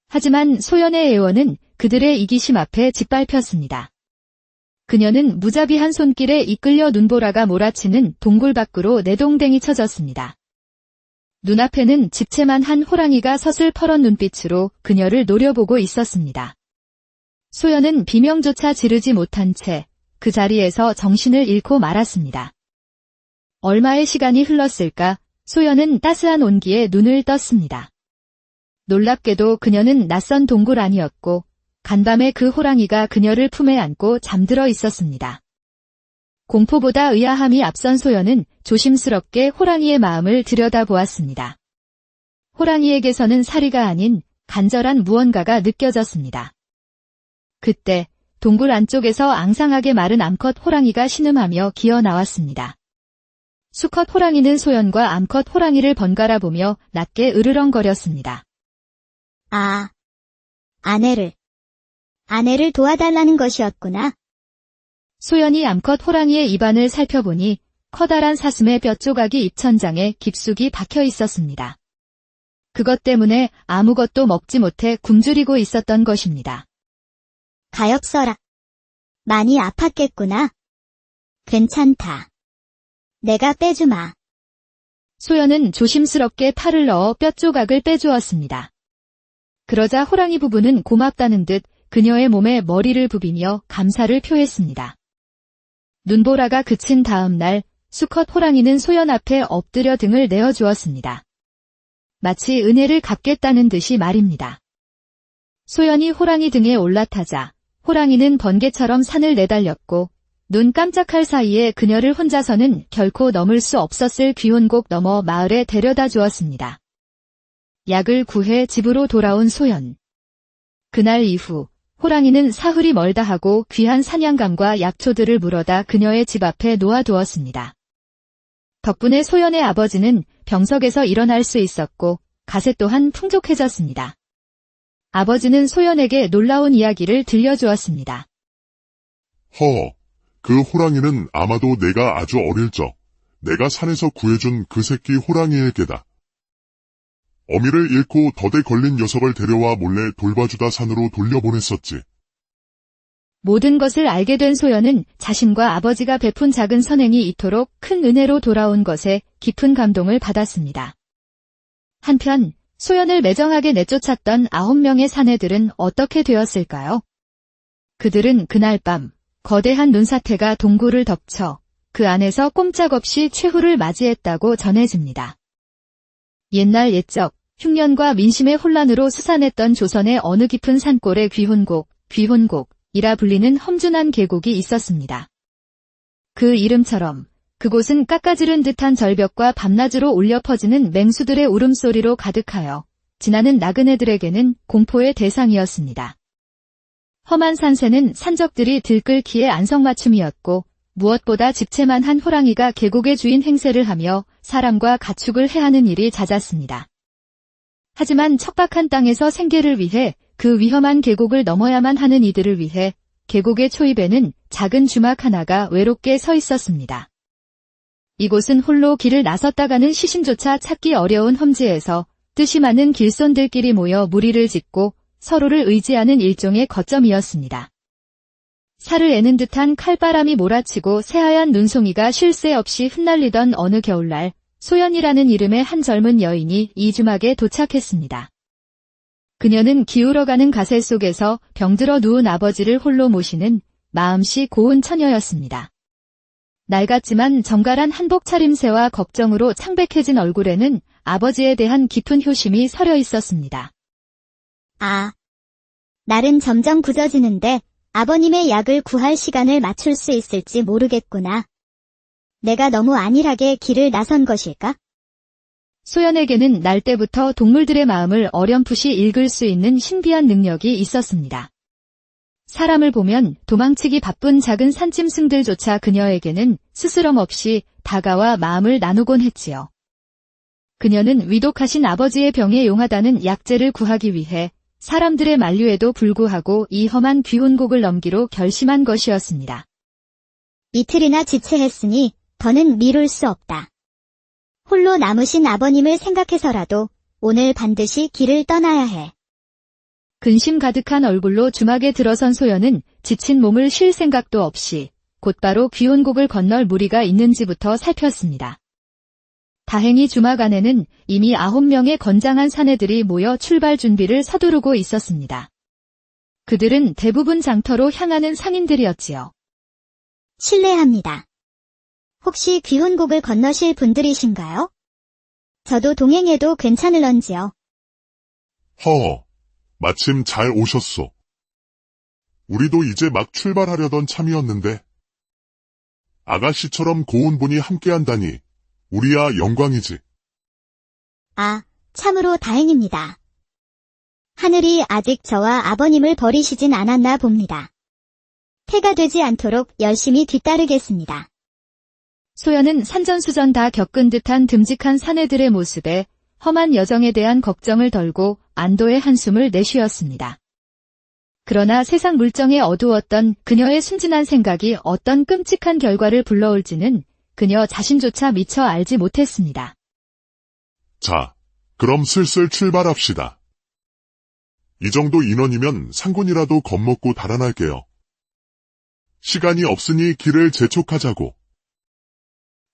하지만 소연의 애원은 그들의 이기심 앞에 짓밟혔습니다. 그녀는 무자비한 손길에 이끌려 눈보라가 몰아치는 동굴 밖으로 내동댕이 쳐졌습니다. 눈앞에는 집채만 한 호랑이가 서슬퍼런 눈빛으로 그녀를 노려보고 있었습니다. 소연은 비명조차 지르지 못한 채 그 자리에서 정신을 잃고 말았습니다. 얼마의 시간이 흘렀을까 소연은 따스한 온기에 눈을 떴습니다. 놀랍게도 그녀는 낯선 동굴 안이었고 간밤에 그 호랑이가 그녀를 품에 안고 잠들어 있었습니다. 공포보다 의아함이 앞선 소연은 조심스럽게 호랑이의 마음을 들여다보았습니다. 호랑이에게서는 사리가 아닌 간절한 무언가가 느껴졌습니다. 그때 동굴 안쪽에서 앙상하게 마른 암컷 호랑이가 신음하며 기어 나왔습니다. 수컷 호랑이는 소연과 암컷 호랑이를 번갈아 보며 낮게 으르렁거렸습니다. 아내를 도와달라는 것이었구나. 소연이 암컷 호랑이의 입안을 살펴보니 커다란 사슴의 뼈조각이 입천장에 깊숙이 박혀 있었습니다. 그것 때문에 아무것도 먹지 못해 굶주리고 있었던 것입니다. 가엾어라. 많이 아팠겠구나. 괜찮다. 내가 빼주마. 소연은 조심스럽게 팔을 넣어 뼈조각을 빼주었습니다. 그러자 호랑이 부부는 고맙다는 듯 그녀의 몸에 머리를 부비며 감사를 표했습니다. 눈보라가 그친 다음 날 수컷 호랑이는 소연 앞에 엎드려 등을 내어주었습니다. 마치 은혜를 갚겠다는 듯이 말입니다. 소연이 호랑이 등에 올라타자 호랑이는 번개처럼 산을 내달렸고 눈 깜짝할 사이에 그녀를 혼자서는 결코 넘을 수 없었을 귀혼곡 넘어 마을에 데려다 주었습니다. 약을 구해 집으로 돌아온 소연. 그날 이후 호랑이는 사흘이 멀다 하고 귀한 사냥감과 약초들을 물어다 그녀의 집 앞에 놓아두었습니다. 덕분에 소연의 아버지는 병석에서 일어날 수 있었고 가세 또한 풍족해졌습니다. 아버지는 소연에게 놀라운 이야기를 들려주었습니다. 그 호랑이는 아마도 내가 아주 어릴 적 내가 산에서 구해준 그 새끼 호랑이에게다. 어미를 잃고 덫에 걸린 녀석을 데려와 몰래 돌봐주다 산으로 돌려보냈었지. 모든 것을 알게 된 소연은 자신과 아버지가 베푼 작은 선행이 이토록 큰 은혜로 돌아온 것에 깊은 감동을 받았습니다. 한편 소연을 매정하게 내쫓았던 9명의 사내들은 어떻게 되었을까요? 그들은 그날 밤 거대한 눈사태가 동굴을 덮쳐 그 안에서 꼼짝없이 최후를 맞이했다고 전해집니다. 옛날 옛적 흉년과 민심의 혼란으로 수산했던 조선의 어느 깊은 산골에 귀혼곡이라 불리는 험준한 계곡이 있었습니다. 그 이름처럼 그곳은 깎아지른 듯한 절벽과 밤낮으로 울려 퍼지는 맹수들의 울음소리로 가득하여 지나는 나그네들에게는 공포의 대상이었습니다. 험한 산새는 산적들이 들끓기에 안성맞춤이었고 무엇보다 집채만한 호랑이가 계곡의 주인 행세를 하며 사람과 가축을 해하는 일이 잦았습니다. 하지만 척박한 땅에서 생계를 위해 그 위험한 계곡을 넘어야만 하는 이들을 위해 계곡의 초입에는 작은 주막 하나가 외롭게 서 있었습니다. 이곳은 홀로 길을 나섰다가는 시신조차 찾기 어려운 험지에서 뜻이 맞는 길손들끼리 모여 무리를 짓고 서로를 의지하는 일종의 거점이었습니다. 살을 애는 듯한 칼바람이 몰아치고 새하얀 눈송이가 쉴 새 없이 흩날리던 어느 겨울날 소연이라는 이름의 한 젊은 여인이 이 주막에 도착했습니다. 그녀는 기울어가는 가세 속에서 병들어 누운 아버지를 홀로 모시는 마음씨 고운 처녀였습니다. 낡았지만 정갈한 한복 차림새와 걱정으로 창백해진 얼굴에는 아버지에 대한 깊은 효심이 서려 있었습니다. 날은 점점 굳어지는데 아버님의 약을 구할 시간을 맞출 수 있을지 모르겠구나. 내가 너무 안일하게 길을 나선 것일까? 소연에게는 날 때부터 동물들의 마음을 어렴풋이 읽을 수 있는 신비한 능력이 있었습니다. 사람을 보면 도망치기 바쁜 작은 산짐승들조차 그녀에게는 스스럼 없이 다가와 마음을 나누곤 했지요. 그녀는 위독하신 아버지의 병에 용하다는 약재를 구하기 위해 사람들의 만류에도 불구하고 이 험한 귀혼곡을 넘기로 결심한 것이었습니다. 이틀이나 지체했으니 더는 미룰 수 없다. 홀로 남으신 아버님을 생각해서라도 오늘 반드시 길을 떠나야 해. 근심 가득한 얼굴로 주막에 들어선 소연은 지친 몸을 쉴 생각도 없이 곧바로 귀혼곡을 건널 무리가 있는지부터 살폈습니다. 다행히 주막 안에는 이미 9명의 건장한 사내들이 모여 출발 준비를 서두르고 있었습니다. 그들은 대부분 장터로 향하는 상인들이었지요. 실례합니다. 혹시 귀혼곡을 건너실 분들이신가요? 저도 동행해도 괜찮을런지요. 마침 잘 오셨소. 우리도 이제 막 출발하려던 참이었는데. 아가씨처럼 고운 분이 함께한다니 우리야 영광이지. 참으로 다행입니다. 하늘이 아직 저와 아버님을 버리시진 않았나 봅니다. 태가 되지 않도록 열심히 뒤따르겠습니다. 소연은 산전수전 다 겪은 듯한 듬직한 사내들의 모습에 험한 여정에 대한 걱정을 덜고 안도의 한숨을 내쉬었습니다. 그러나 세상 물정에 어두웠던 그녀의 순진한 생각이 어떤 끔찍한 결과를 불러올지는 그녀 자신조차 미처 알지 못했습니다. 자, 그럼 슬슬 출발합시다. 이 정도 인원이면 상군이라도 겁먹고 달아날게요. 시간이 없으니 길을 재촉하자고.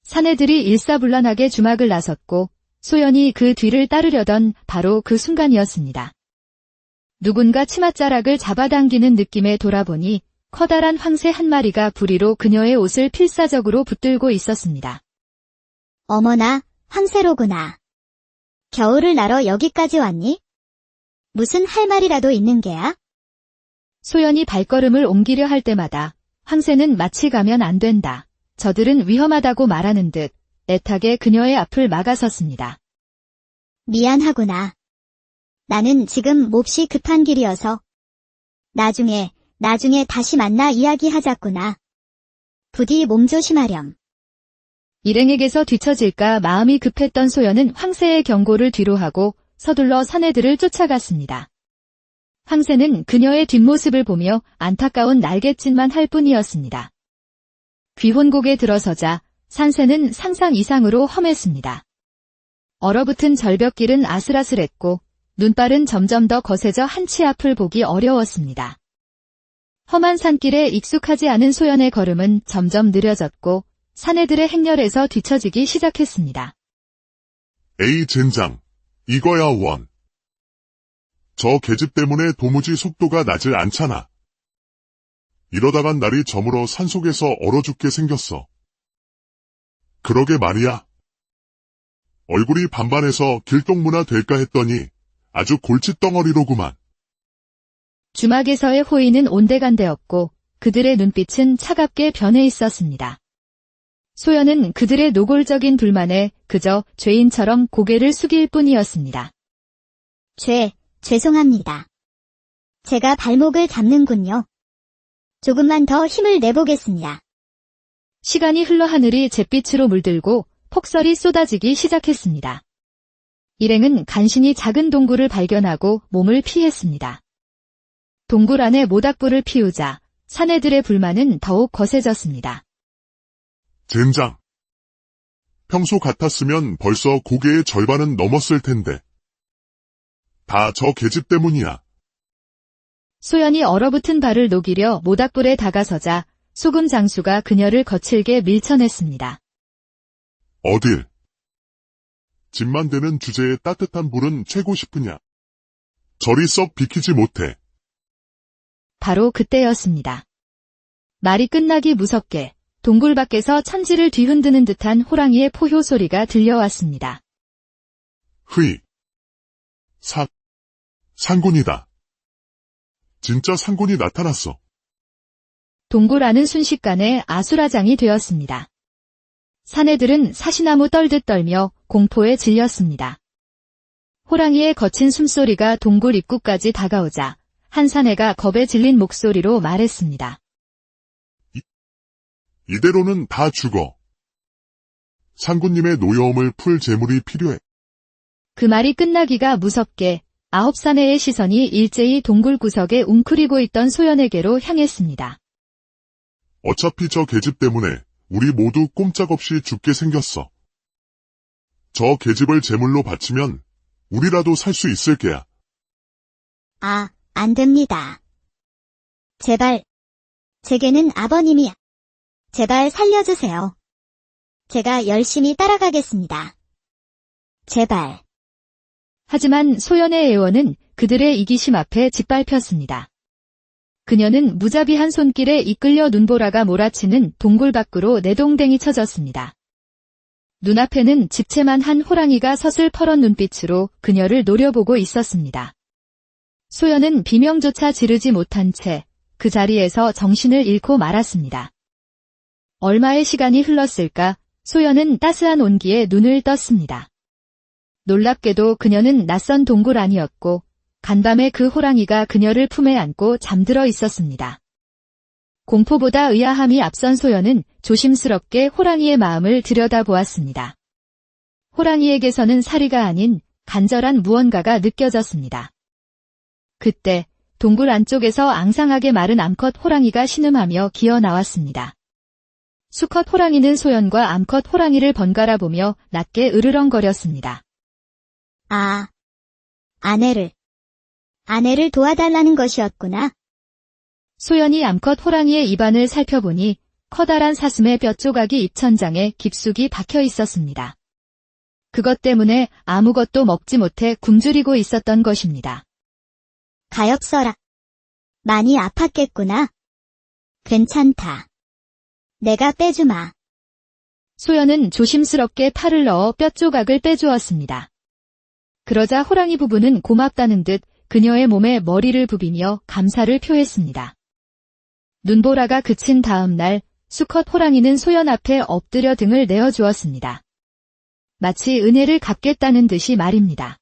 사내들이 일사불란하게 주막을 나섰고 소연이 그 뒤를 따르려던 바로 그 순간이었습니다. 누군가 치맛자락을 잡아당기는 느낌에 돌아보니 커다란 황새 한 마리가 부리로 그녀의 옷을 필사적으로 붙들고 있었습니다. 어머나, 황새로구나. 겨울을 나러 여기까지 왔니? 무슨 할 말이라도 있는 게야? 소연이 발걸음을 옮기려 할 때마다 황새는 마치 가면 안 된다. 저들은 위험하다고 말하는 듯 애타게 그녀의 앞을 막아섰습니다. 미안하구나. 나는 지금 몹시 급한 길이어서. 나중에 다시 만나 이야기하자꾸나. 부디 몸 조심하렴. 일행에게서 뒤처질까 마음이 급했던 소연은 황새의 경고를 뒤로하고 서둘러 사내들을 쫓아갔습니다. 황새는 그녀의 뒷모습을 보며 안타까운 날갯짓만 할 뿐이었습니다. 귀혼곡에 들어서자 산새는 상상 이상으로 험했습니다. 얼어붙은 절벽길은 아슬아슬했고 눈발은 점점 더 거세져 한치 앞을 보기 어려웠습니다. 험한 산길에 익숙하지 않은 소연의 걸음은 점점 느려졌고 사내들의 행렬에서 뒤처지기 시작했습니다. 에이 젠장, 이거야 원. 저 계집 때문에 도무지 속도가 나질 않잖아. 이러다간 날이 저물어 산속에서 얼어 죽게 생겼어. 그러게 말이야. 얼굴이 반반해서 길동무나 될까 했더니 아주 골칫덩어리로구만. 주막에서의 호의는 온데간데였고 그들의 눈빛은 차갑게 변해 있었습니다. 소연은 그들의 노골적인 불만에 그저 죄인처럼 고개를 숙일 뿐이었습니다. 죄송합니다. 제가 발목을 잡는군요. 조금만 더 힘을 내보겠습니다. 시간이 흘러 하늘이 잿빛으로 물들고 폭설이 쏟아지기 시작했습니다. 일행은 간신히 작은 동굴을 발견하고 몸을 피했습니다. 동굴 안에 모닥불을 피우자 사내들의 불만은 더욱 거세졌습니다. 젠장. 평소 같았으면 벌써 고개의 절반은 넘었을 텐데. 다 저 계집 때문이야. 소연이 얼어붙은 발을 녹이려 모닥불에 다가서자 소금 장수가 그녀를 거칠게 밀쳐냈습니다. 어딜? 집만 되는 주제에 따뜻한 불은 쬐고 싶으냐? 저리 썩 비키지 못해. 바로 그때였습니다. 말이 끝나기 무섭게 동굴 밖에서 천지를 뒤흔드는 듯한 호랑이의 포효 소리가 들려왔습니다. 흐이. 상군이다. 진짜 상군이 나타났어. 동굴 안은 순식간에 아수라장이 되었습니다. 사내들은 사시나무 떨듯 떨며 공포에 질렸습니다. 호랑이의 거친 숨소리가 동굴 입구까지 다가오자 한 사내가 겁에 질린 목소리로 말했습니다. 이대로는 다 죽어. 상군님의 노여움을 풀 재물이 필요해. 그 말이 끝나기가 무섭게 9사내의 시선이 일제히 동굴 구석에 웅크리고 있던 소연에게로 향했습니다. 어차피 저 계집 때문에 우리 모두 꼼짝없이 죽게 생겼어. 저 계집을 제물로 바치면 우리라도 살 수 있을 게야. 안 됩니다. 제발, 제게는 아버님이. 제발 살려주세요. 제가 열심히 따라가겠습니다. 제발. 하지만 소연의 애원은 그들의 이기심 앞에 짓밟혔습니다. 그녀는 무자비한 손길에 이끌려 눈보라가 몰아치는 동굴 밖으로 내동댕이 쳐졌습니다. 눈앞에는 집채만 한 호랑이가 서슬퍼런 눈빛으로 그녀를 노려보고 있었습니다. 소연은 비명조차 지르지 못한 채 그 자리에서 정신을 잃고 말았습니다. 얼마의 시간이 흘렀을까 소연은 따스한 온기에 눈을 떴습니다. 놀랍게도 그녀는 낯선 동굴 안이었고 간밤에 그 호랑이가 그녀를 품에 안고 잠들어 있었습니다. 공포보다 의아함이 앞선 소연은 조심스럽게 호랑이의 마음을 들여다보았습니다. 호랑이에게서는 사리가 아닌 간절한 무언가가 느껴졌습니다. 그때 동굴 안쪽에서 앙상하게 마른 암컷 호랑이가 신음하며 기어 나왔습니다. 수컷 호랑이는 소연과 암컷 호랑이를 번갈아 보며 낮게 으르렁거렸습니다. 아내를 도와달라는 것이었구나. 소연이 암컷 호랑이의 입안을 살펴보니 커다란 사슴의 뼈 조각이 입천장에 깊숙이 박혀 있었습니다. 그것 때문에 아무것도 먹지 못해 굶주리고 있었던 것입니다. 가엾어라. 많이 아팠겠구나. 괜찮다. 내가 빼주마. 소연은 조심스럽게 팔을 넣어 뼈 조각을 빼주었습니다. 그러자 호랑이 부부는 고맙다는 듯 그녀의 몸에 머리를 부비며 감사를 표했습니다. 눈보라가 그친 다음 날 수컷 호랑이는 소연 앞에 엎드려 등을 내어주었습니다. 마치 은혜를 갚겠다는 듯이 말입니다.